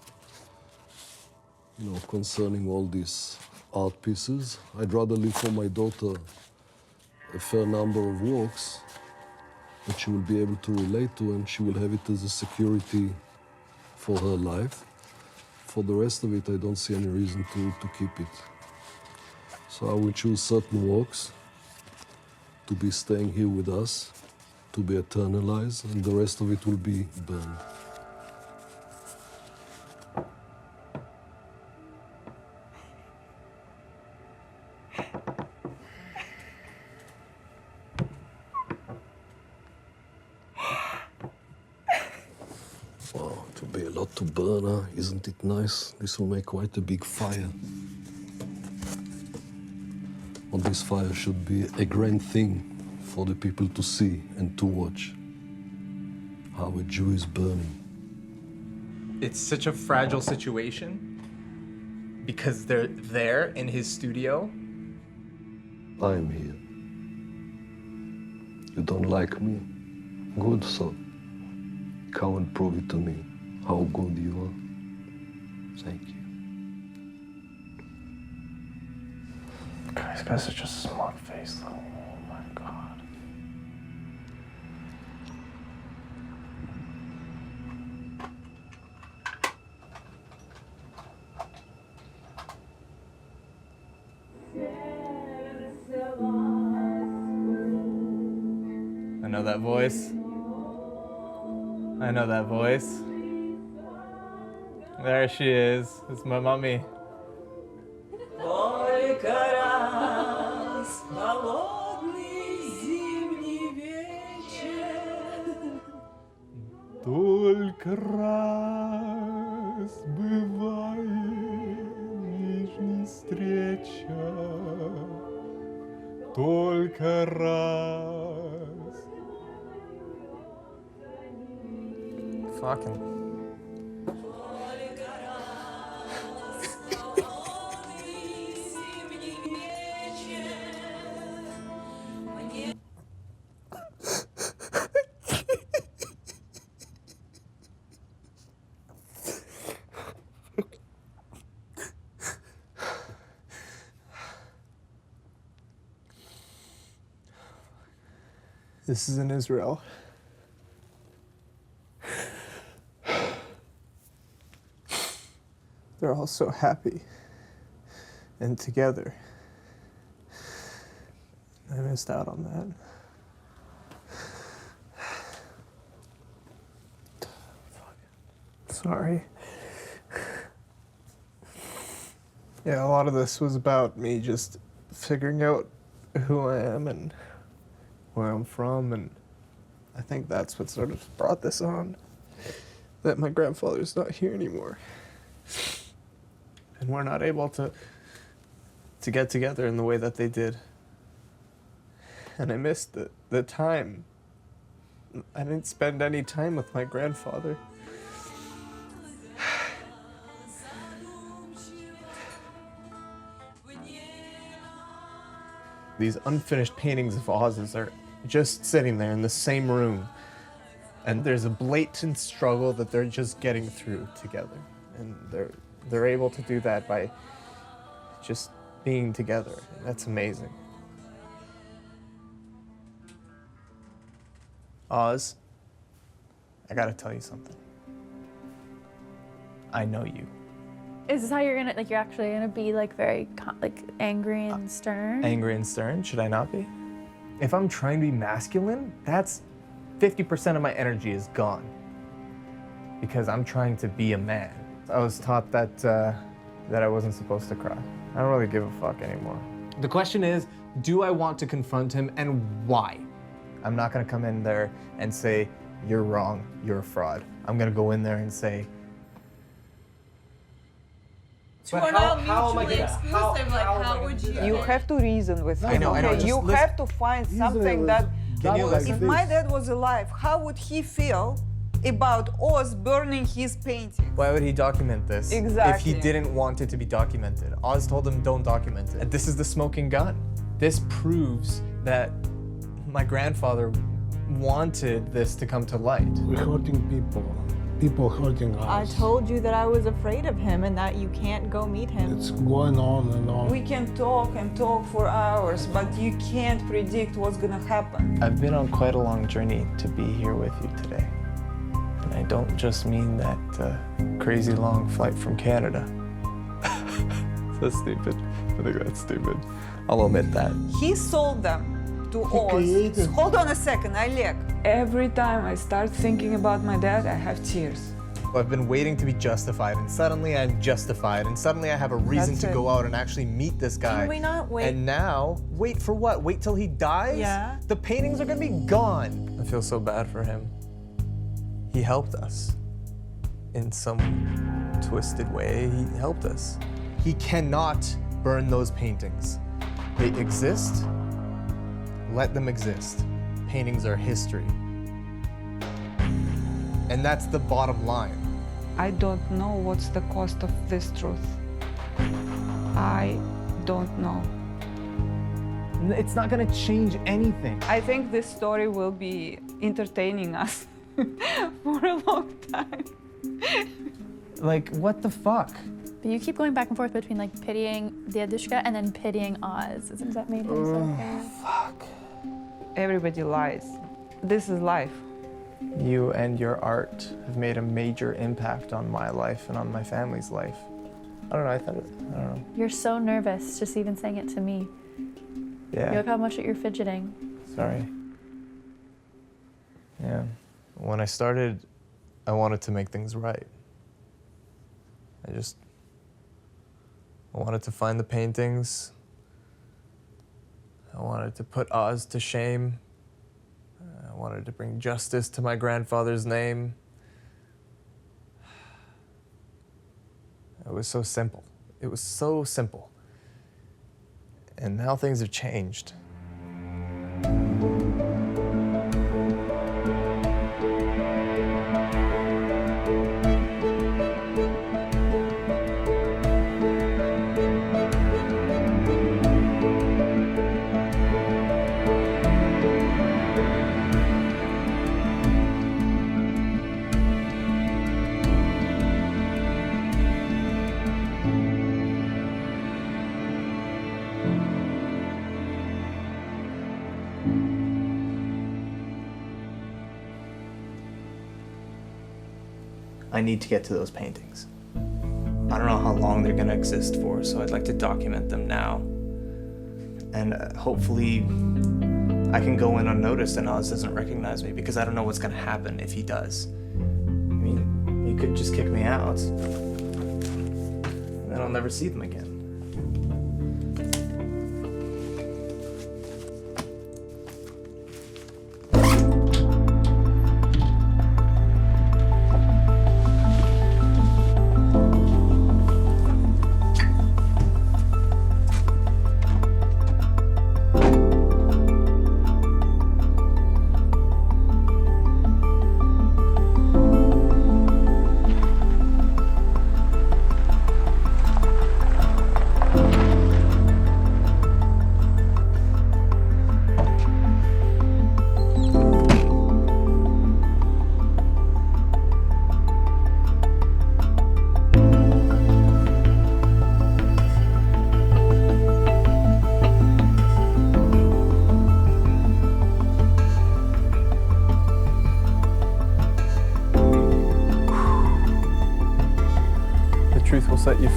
you know, concerning all these art pieces. I'd rather leave for my daughter a fair number of works that she will be able to relate to, and she will have it as a security for her life. For the rest of it, I don't see any reason to keep it. So I will choose certain works to be staying here with us, to be eternalized, and the rest of it will be burned. Wow, to be a lot to burn, huh? Isn't it nice? This will make quite a big fire. Well, this fire should be a grand thing for the people to see and to watch. How a Jew is burning. It's such a fragile situation because they're there in his studio. I'm here. You don't like me? Good, so come and prove it to me how good you are. Thank you. God, this guy's such a smug face, though. Oh my God. I know that voice. I know that voice. There she is. It's my mommy. Только раз бывает в жизни встреча, только раз. Fucking. This is in Israel. They're all so happy and together. I missed out on that. Sorry. Yeah, a lot of this was about me just figuring out who I am and where I'm from, and I think that's what sort of brought this on, that my grandfather's not here anymore. And we're not able to get together in the way that they did. And I missed the time. I didn't spend any time with my grandfather. These unfinished paintings of Oz's are just sitting there in the same room. And there's a blatant struggle that they're just getting through together. And they're able to do that by just being together. And that's amazing. Oz, I gotta tell you something. I know you. Is this how you're gonna, like, you're actually gonna be like very like angry and stern? Angry and stern, should I not be? If I'm trying to be masculine, that's 50% of my energy is gone. Because I'm trying to be a man. I was taught that, that I wasn't supposed to cry. I don't really give a fuck anymore. The question is, do I want to confront him and why? I'm not gonna come in there and say, you're wrong, you're a fraud. I'm gonna go in there and say, We're not mutually exclusive. Like, how would you? You have to reason with him. I know, Okay? You have to find something that. If my dad was alive, how would he feel about Oz burning his painting? why would he document this Exactly. if he didn't want it to be documented? Oz told him, don't document it. This is the smoking gun. This proves that my grandfather wanted this to come to light. We're hurting people hurting I us. told you that I was afraid of him and that you can't go meet him. It's going on and on. We can talk and talk for hours, but you can't predict what's gonna happen. I've been on quite a long journey to be here with you today. And I don't just mean that crazy long flight from Canada. So stupid. I think that's stupid. I'll omit that. He sold them to Oz. created- Hold on a second, Oleg. Every time I start thinking about my dad, I have tears. I've been waiting to be justified, and suddenly I'm justified, and suddenly I have a reason That's to it. go out and actually meet this guy. Can we not wait? And now, wait for what? Wait till he dies? Yeah. The paintings are gonna be gone. I feel so bad for him. He helped us. In some twisted way, he helped us. He cannot burn those paintings. They exist. Let them exist. Paintings are history. And that's the bottom line. I don't know what's the cost of this truth. I don't know. It's not gonna change anything. I think this story will be entertaining us for a long time. Like, what the fuck? But you keep going back and forth between like pitying Dedushka and then pitying Oz. Does that make him so okay? Fuck. Everybody lies. This is life. You and your art have made a major impact on my life and on my family's life. I don't know, I don't know. You're so nervous just even saying it to me. Yeah. You look how much that you're fidgeting. Sorry. Yeah. When I started, I wanted to make things right. I wanted to find the paintings. I wanted to put Oz to shame. I wanted to bring justice to my grandfather's name. It was so simple. It was so simple. And now things have changed. I need to get to those paintings. I don't know how long they're gonna exist for, so I'd like to document them now. And hopefully I can go in unnoticed and Oz doesn't recognize me, because I don't know what's gonna happen if he does. I mean, he could just kick me out, and then I'll never see them again.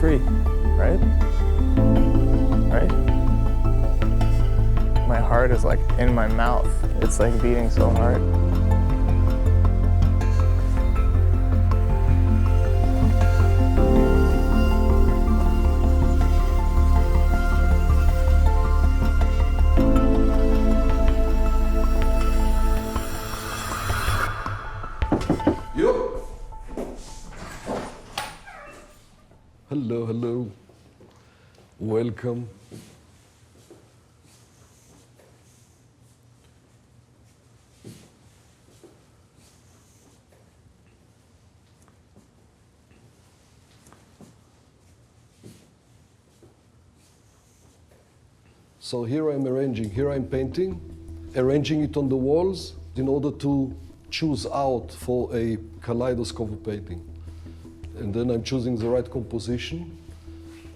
free, right? Right? My heart is like in my mouth. It's like beating so hard. Hello, hello. Welcome. So here I'm arranging, here I'm painting, arranging it on the walls in order to choose out for a kaleidoscope of painting. And then I'm choosing the right composition,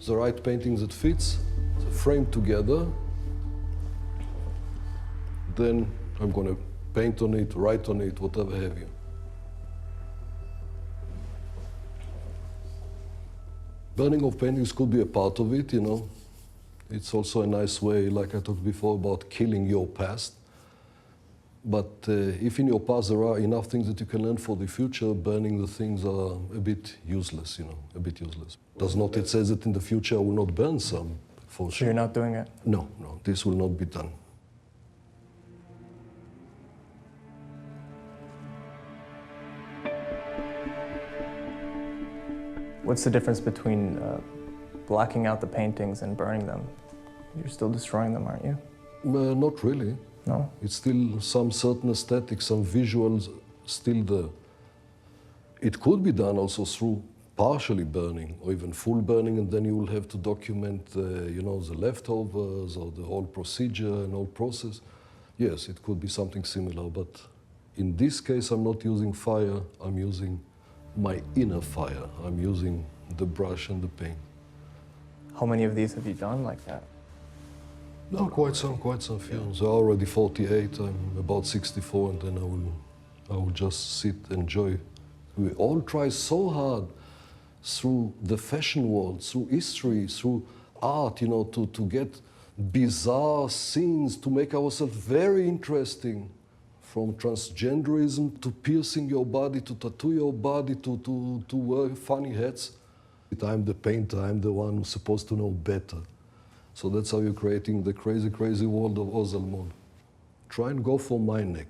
the right painting that fits, the frame together. Then I'm going to paint on it, write on it, whatever have you. Burning of paintings could be a part of it, you know. It's also a nice way, like I talked before, about killing your past. But if in your past there are enough things that you can learn for the future, burning the things are a bit useless, you know, a bit useless. Does not it say that in the future I will not burn some, for sure. So you're not doing it? No, no, this will not be done. What's the difference between blacking out the paintings and burning them? You're still destroying them, aren't you? Not really. No? It's still some certain aesthetic, some visuals still there. It could be done also through partially burning or even full burning, and then you will have to document you know, the leftovers or the whole procedure and whole process. Yes, it could be something similar, but in this case I'm not using fire, I'm using my inner fire. I'm using the brush and the paint. How many of these have you done like that? No, quite some films. There are already 48, I'm about 64, and then I will just sit, enjoy. We all try so hard through the fashion world, through history, through art, you know, to get bizarre scenes, to make ourselves very interesting. From transgenderism to piercing your body, to tattoo your body, to wear funny hats. I'm the painter, I'm the one who's supposed to know better. So that's how you're creating the crazy, crazy world of Ozalmon. Try and go for my neck.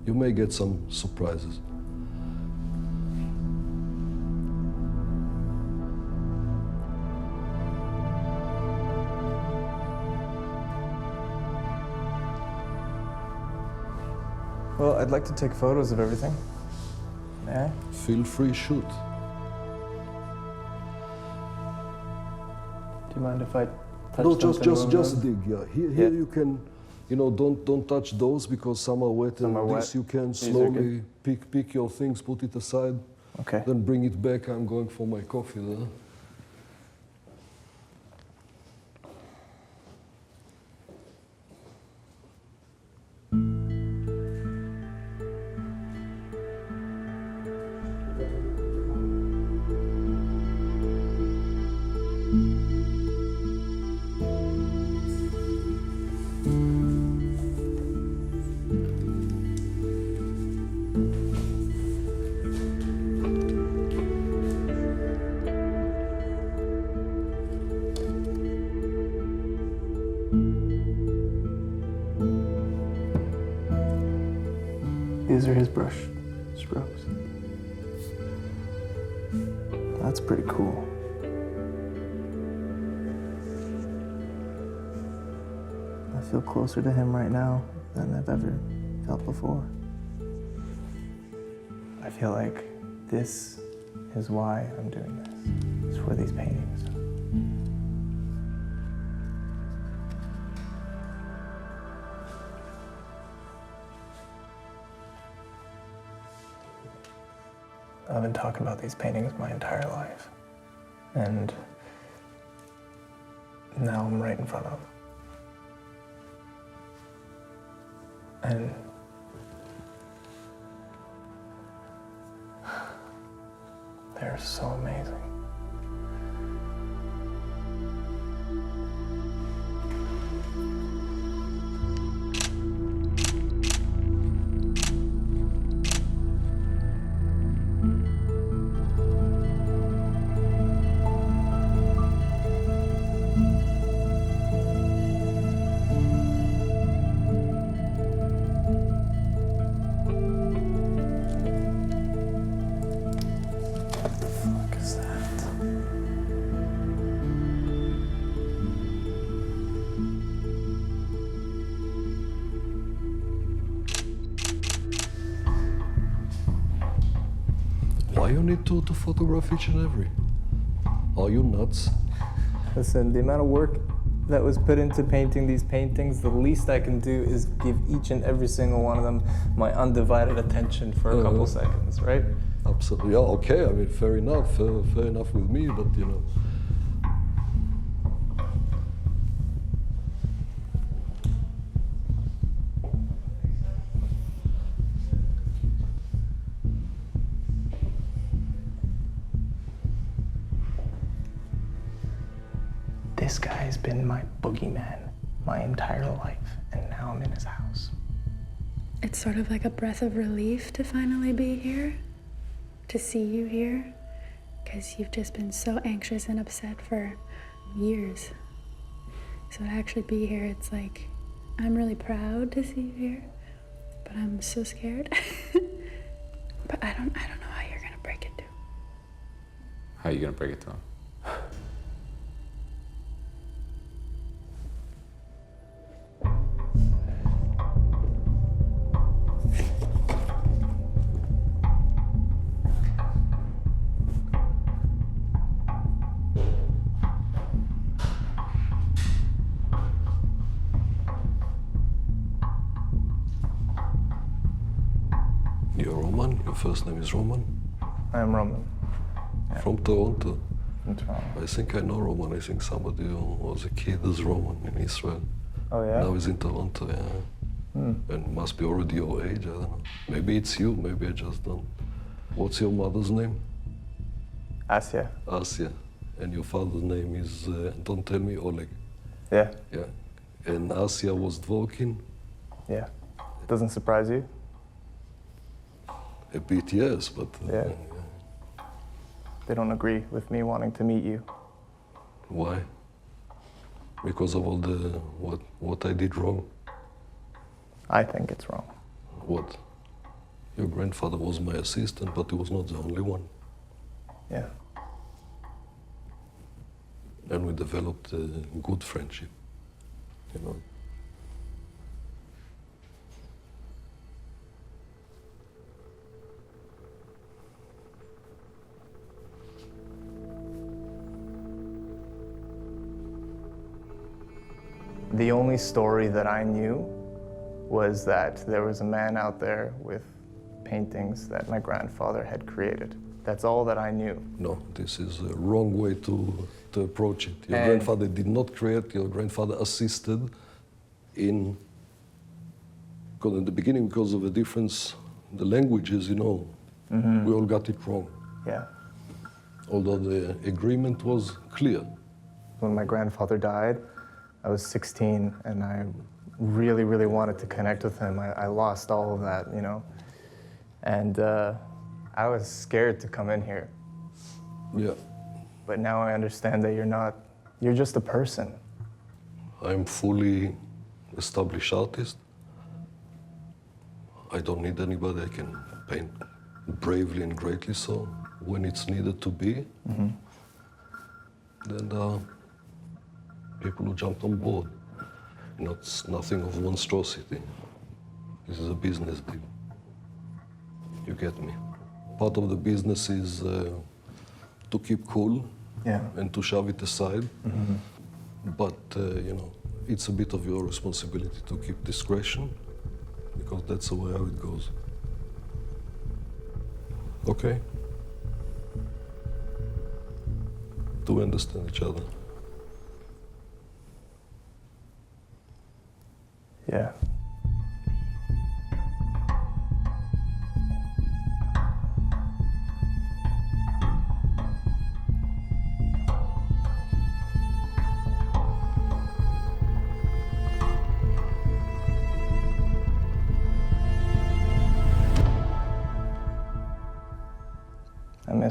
You may get some surprises. Well, I'd like to take photos of everything. May I? Feel free, shoot. Do you mind if I touch No, something? just dig. Yeah, here you can, you know, don't touch those because some are wet. Some and are this wet. you can These are slowly pick your things, put it aside. Okay. Then bring it back. I'm going for my coffee there. These are his brush strokes. That's pretty cool. I feel closer to him right now than I've ever felt before. I feel like this is why I'm doing this. It's for these paintings. I've been talking about these paintings my entire life. And now I'm right in front of them. And They're so amazing. Why you need to photograph each and every? Are you nuts? Listen, the amount of work that was put into painting these paintings, the least I can do is give each and every single one of them my undivided attention for a couple seconds, right? Absolutely. Yeah, okay, I mean, fair enough with me, but you know. This guy has been my boogeyman my entire life, and now I'm in his house. It's sort of like a breath of relief to finally be here, to see you here, because you've just been so anxious and upset for years. So to actually be here, it's like, I'm really proud to see you here, but I'm so scared. But I don't know how you're gonna break it to him. How are you gonna break it to him? You're Roman? Your first name is Roman? I am Roman. Yeah. From Toronto? From Toronto. I think I know Roman. I think somebody who was a kid is Roman in Israel. Oh, yeah? Now he's in Toronto, yeah. And must be already your age, I don't know. Maybe it's you, maybe I just don't. What's your mother's name? Asya. Asya. And your father's name is, don't tell me, Oleg. Yeah. Yeah. And Asya was Dvorkin? Yeah. Doesn't surprise you? A bit, yes, but... Yeah. They don't agree with me wanting to meet you. Why? Because of all the... what I did wrong? I think it's wrong. What? Your grandfather was my assistant, but he was not the only one. Yeah. And we developed a good friendship, you know. The only story that I knew was that there was a man out there with paintings that my grandfather had created. That's all that I knew. No, this is a wrong way to approach it. Your grandfather did not create, your grandfather assisted in, because in the beginning, because of the difference, the languages, you know, we all got it wrong. Yeah. Although the agreement was clear. When my grandfather died, I was 16, and I really, really wanted to connect with him. I lost all of that, you know? And I was scared to come in here. Yeah. But now I understand that you're just a person. I'm fully established artist. I don't need anybody. I can paint bravely and greatly so when it's needed to be. Then people who jumped on board. You know, it's nothing of monstrosity. This is a business deal. You get me? Part of the business is to keep cool and to shove it aside. But, you know, it's a bit of your responsibility to keep discretion because that's the way how it goes. Okay? Do we understand each other? Yeah.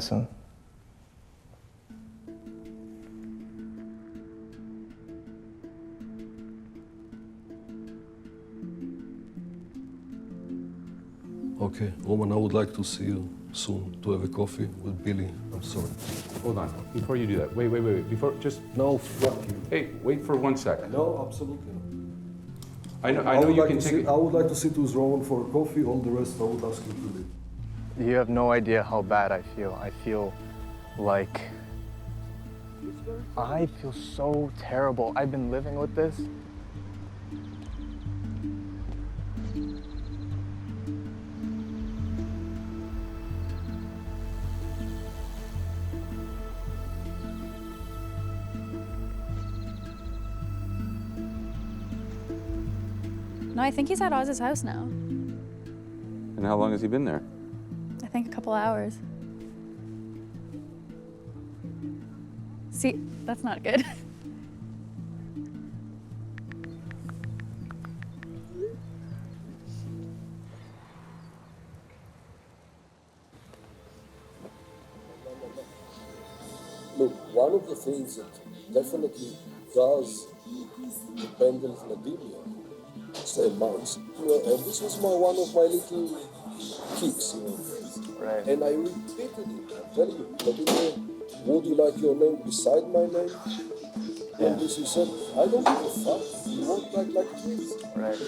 miss him. Okay, Roman, I would like to see you soon to have a coffee with Billie. I'm sorry. Hold on. Before you do that, wait. Before, just no, fuck you. Hey, wait for 1 second. No, absolutely not. I know you can take. I would like to sit with Roman for a coffee. All the rest, I would ask you to leave. You have no idea how bad I feel. I feel so terrible. I've been living with this. No, I think he's at Oz's house now. And how long has he been there? I think a couple hours. See, that's not good. Look, one of the things that definitely does depend on Vladimir, say embarks, and this was one of my little kicks, Right. And I repeated it. I'm telling you, Vladimir, would you like your name beside my name? And this he said, I don't give a fuck. You won't like twins. Right. It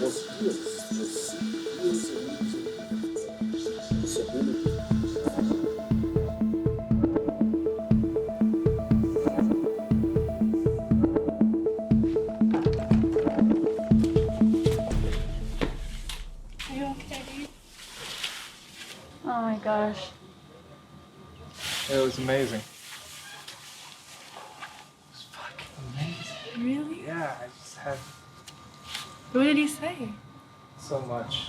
was years. It was years and years of disability. Are you okay? Oh my gosh. It was amazing. Really? Yeah, I just had What did he say? so much.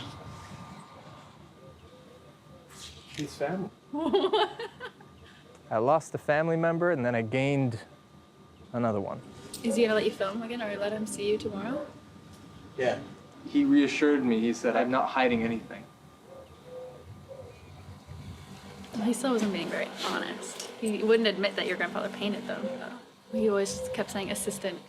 He's family. I lost a family member and then I gained another one. Is he gonna let you film again or let him see you tomorrow? Yeah. He reassured me. He said, I'm not hiding anything. Well, he still wasn't being very honest. He wouldn't admit that your grandfather painted them, though. He always kept saying assistant.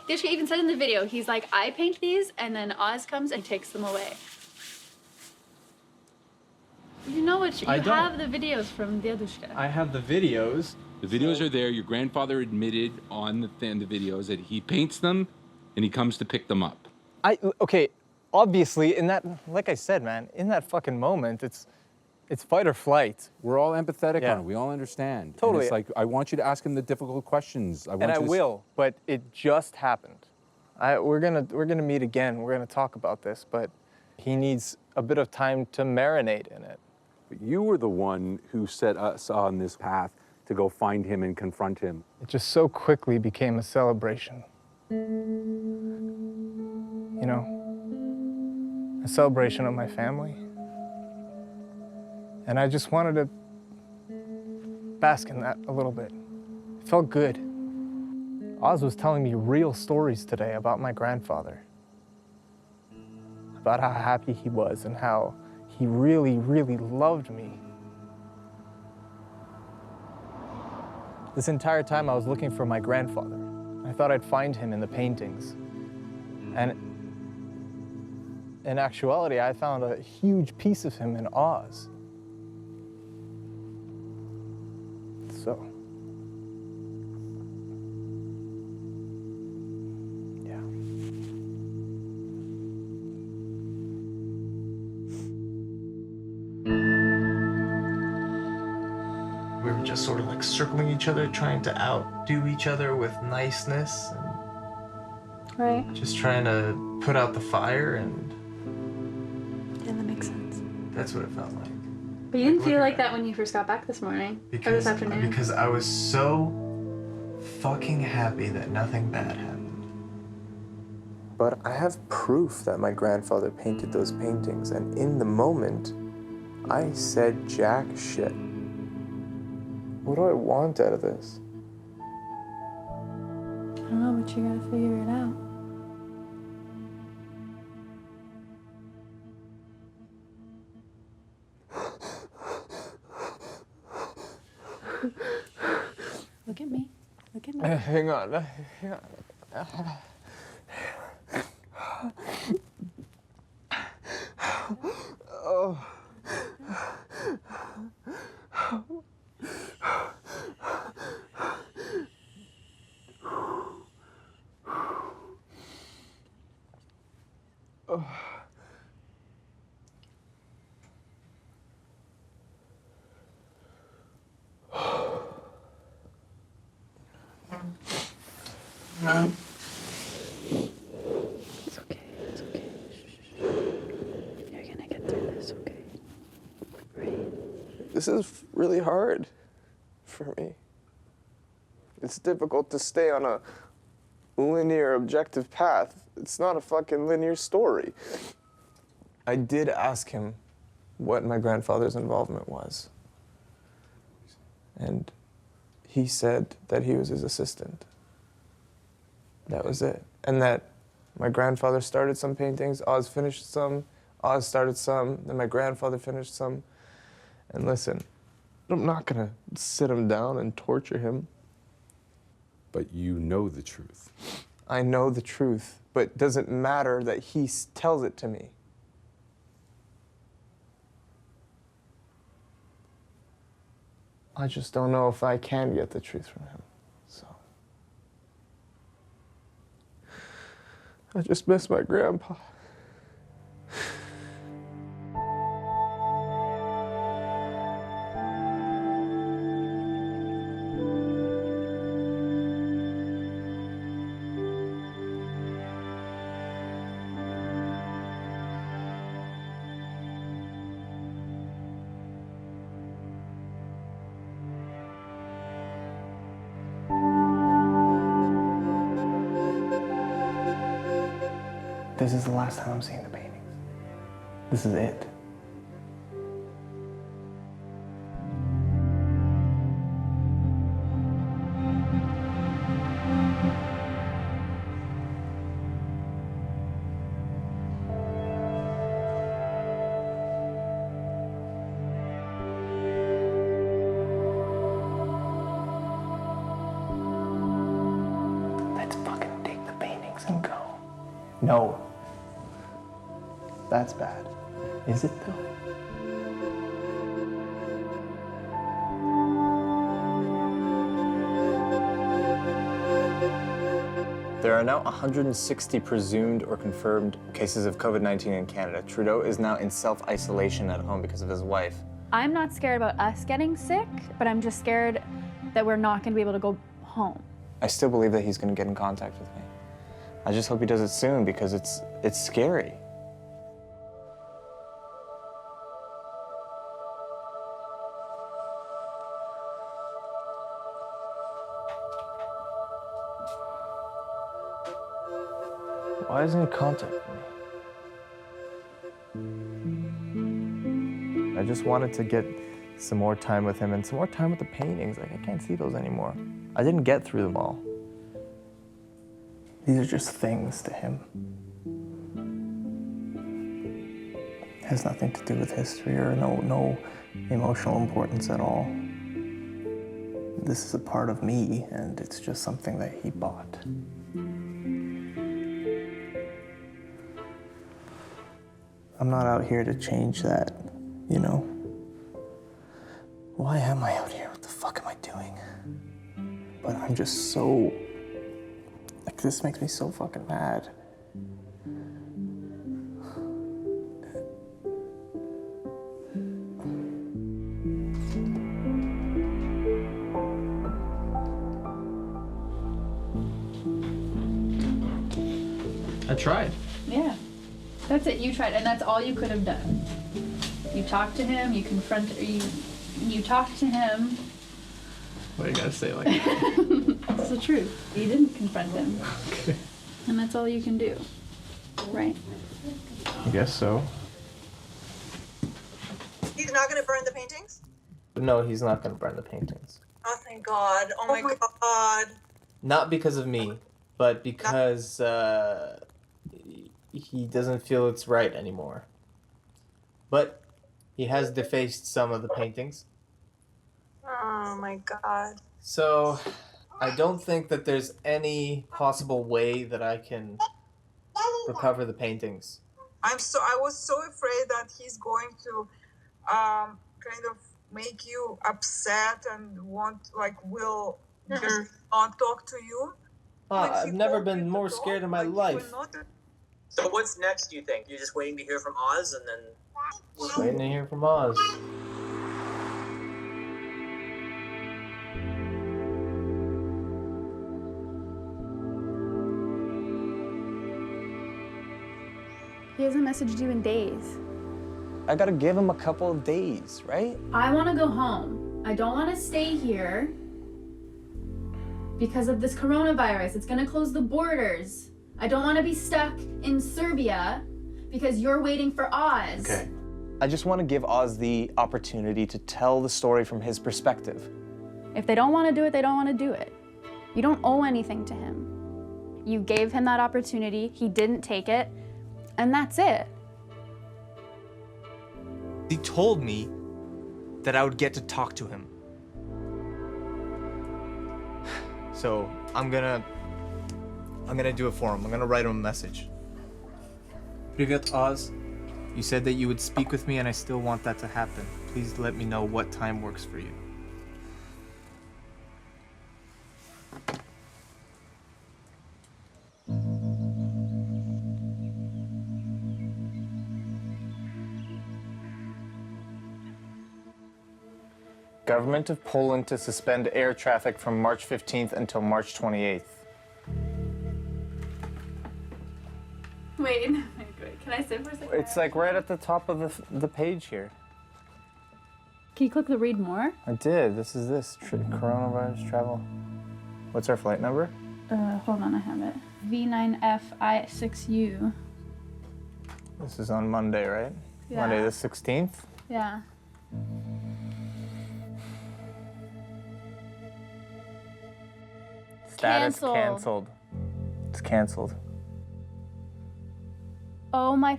Dishka even said in the video, he's like, I paint these, and then Oz comes and takes them away. You know what? You have the videos from Dedushka. I have the videos. The videos are there. Your grandfather admitted on the videos that he paints them and he comes to pick them up. Okay, obviously, in that, like I said, man, in that fucking moment, it's fight or flight. We're all empathetic on it. We all understand. Totally. And it's like, I want you to ask him the difficult questions. I will, but it just happened. We're gonna meet again. We're gonna talk about this, but he needs a bit of time to marinate in it. But you were the one who set us on this path to go find him and confront him. It just so quickly became a celebration. You know, a celebration of my family. And I just wanted to bask in that a little bit. It felt good. Oz was telling me real stories today about my grandfather. About how happy he was and how he really, really loved me. This entire time I was looking for my grandfather. I thought I'd find him in the paintings. And in actuality, I found a huge piece of him in Oz. So, yeah. We were just sort of like circling each other, trying to outdo each other with niceness, and just trying to put out the fire, and Yeah, that makes sense. that's what it felt like. But you didn't feel like that when you first got back this morning or this afternoon. Because I was so fucking happy that nothing bad happened. But I have proof that my grandfather painted those paintings, and in the moment, I said jack shit. What do I want out of this? I don't know, but you gotta figure it out. at me. Look at me. Hang on. Oh. It's okay. It's okay. Shh. You're gonna get through this, okay? Right? This is really hard for me. It's difficult to stay on a linear, objective path. It's not a fucking linear story. I did ask him what my grandfather's involvement was. And he said that he was his assistant. That was it. And that my grandfather started some paintings, Oz finished some, Oz started some, then my grandfather finished some. And listen, I'm not gonna sit him down and torture him. But you know the truth. I know the truth, but does it matter that he tells it to me? I just don't know if I can get the truth from him, so. I just miss my grandpa. This is the last time I'm seeing the paintings. This is it. Let's fucking take the paintings and go. No. That's bad. Is it though? There are now 160 presumed or confirmed cases of COVID-19 in Canada. Trudeau is now in self-isolation at home because of his wife. I'm not scared about us getting sick, but I'm just scared that we're not going to be able to go home. I still believe that he's going to get in contact with me. I just hope he does it soon because it's scary. Why doesn't he contact me? I just wanted to get some more time with him and some more time with the paintings. Like, I can't see those anymore. I didn't get through them all. These are just things to him. It has nothing to do with history or no emotional importance at all. This is a part of me, and it's just something that he bought. I'm not out here to change that, you know? Why am I out here? What the fuck am I doing? But I'm just so... Like, this makes me so fucking mad. I tried. Yeah. That's it, you tried, and that's all you could have done. You talked to him, you confronted, you talked to him. What do you gotta say like that? That's the truth. You didn't confront him. Okay. And that's all you can do, right? I guess so. He's not gonna burn the paintings? No, he's not gonna burn the paintings. Oh, thank God. Oh my God. Not because of me, but because he doesn't feel it's right anymore. But he has defaced some of the paintings. Oh my God. So I don't think that there's any possible way that I can recover the paintings. I was so afraid that he's going to kind of make you upset and will just not talk to you. I've never been more scared in my life. So what's next, do you think? You're just waiting to hear from Oz and then... Just waiting to hear from Oz. He hasn't messaged you in days. I gotta give him a couple of days, right? I want to go home. I don't want to stay here because of this coronavirus. It's gonna close the borders. I don't want to be stuck in Serbia because you're waiting for Oz. Okay. I just want to give Oz the opportunity to tell the story from his perspective. If they don't want to do it, they don't want to do it. You don't owe anything to him. You gave him that opportunity, he didn't take it, and that's it. He told me that I would get to talk to him. So I'm gonna do it for him. I'm gonna write him a message. Привет, Oz. You said that you would speak with me, and I still want that to happen. Please let me know what time works for you. Government of Poland to suspend air traffic from March 15th until March 28th. Wait, can I sit for a second? It's like right at the top of the page here. Can you click the read more? I did. This is coronavirus travel. What's our flight number? Hold on, I have it. V9FI6U. This is on Monday, right? Yeah. Monday the 16th? Yeah. Status Canceled. canceled. It's canceled. Oh my.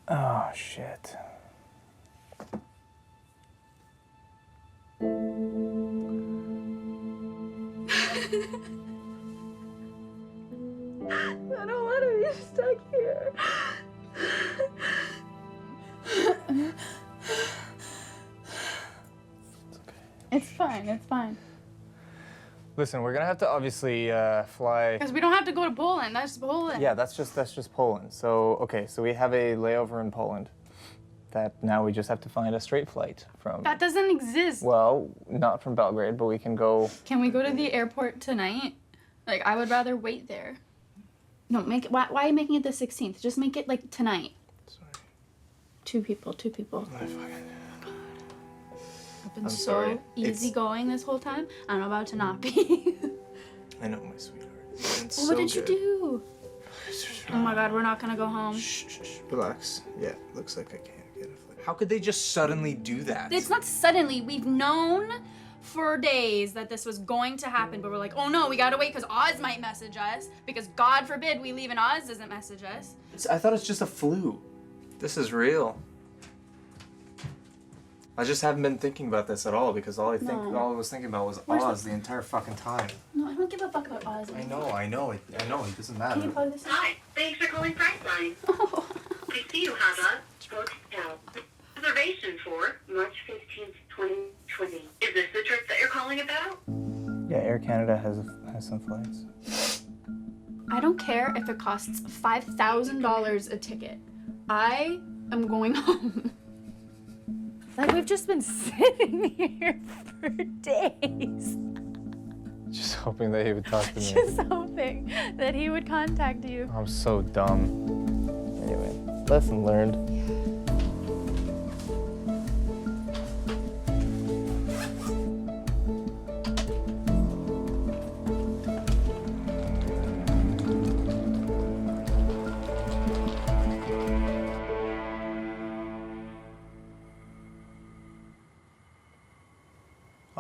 Oh, shit. I don't want to be stuck here. It's fine, it's fine. Listen, we're gonna have to obviously fly. Because we don't have to go to Poland, that's Poland. Yeah, that's just Poland. So, okay, so we have a layover in Poland that now we just have to find a straight flight from. That doesn't exist. Well, not from Belgrade, but we can go. Can we go to the airport tonight? Like, I would rather wait there. No, make it, why are you making it the 16th? Just make it like tonight. Sorry. Two people. I've been I'm so sorry. easygoing this whole time. I'm about to not be. I know, my sweetheart. Well, what did you do? Oh my God, we're not gonna go home. Shh. Relax. Yeah, looks like I can't get a flight. How could they just suddenly do that? It's not suddenly. We've known for days that this was going to happen, but we're like, oh no, we gotta wait because Oz might message us. Because God forbid we leave and Oz doesn't message us. I thought it's just a flu. This is real. I just haven't been thinking about this at all because all I was thinking about was Oz the entire fucking time. No, I don't give a fuck about Oz. I know. It doesn't matter. Can you plug this in? Hi, thanks for calling Priceline. Oh. I see you have a hotel reservation for March 15th, 2020. Is this the trip that you're calling about? Yeah, Air Canada has some flights. I don't care if it costs $5,000 a ticket. I am going home. Like, we've just been sitting here for days. Just hoping that he would talk to me. Just hoping that he would contact you. I'm so dumb. Anyway, lesson learned.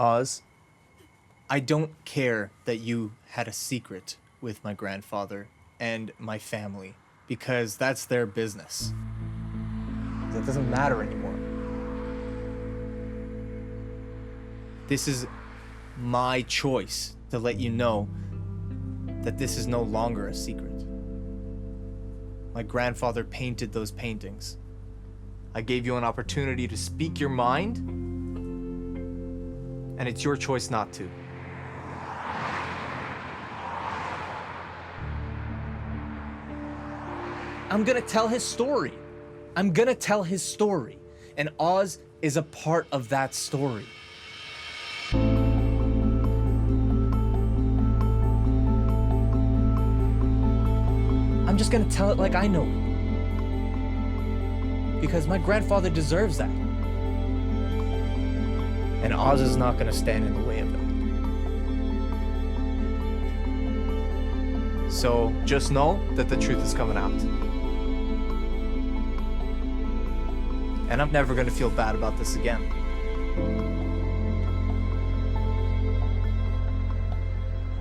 Oz, I don't care that you had a secret with my grandfather and my family, because that's their business. That doesn't matter anymore. This is my choice to let you know that this is no longer a secret. My grandfather painted those paintings. I gave you an opportunity to speak your mind, and it's your choice not to. I'm gonna tell his story. I'm gonna tell his story, and Oz is a part of that story. I'm just gonna tell it like I know it. Because my grandfather deserves that. And Oz is not gonna stand in the way of that. So just know that the truth is coming out. And I'm never gonna feel bad about this again.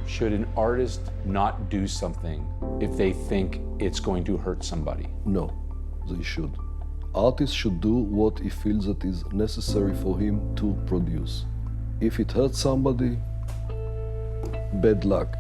Should an artist not do something if they think it's going to hurt somebody? No, they should. Artist should do what he feels that is necessary for him to produce. If it hurts somebody, bad luck.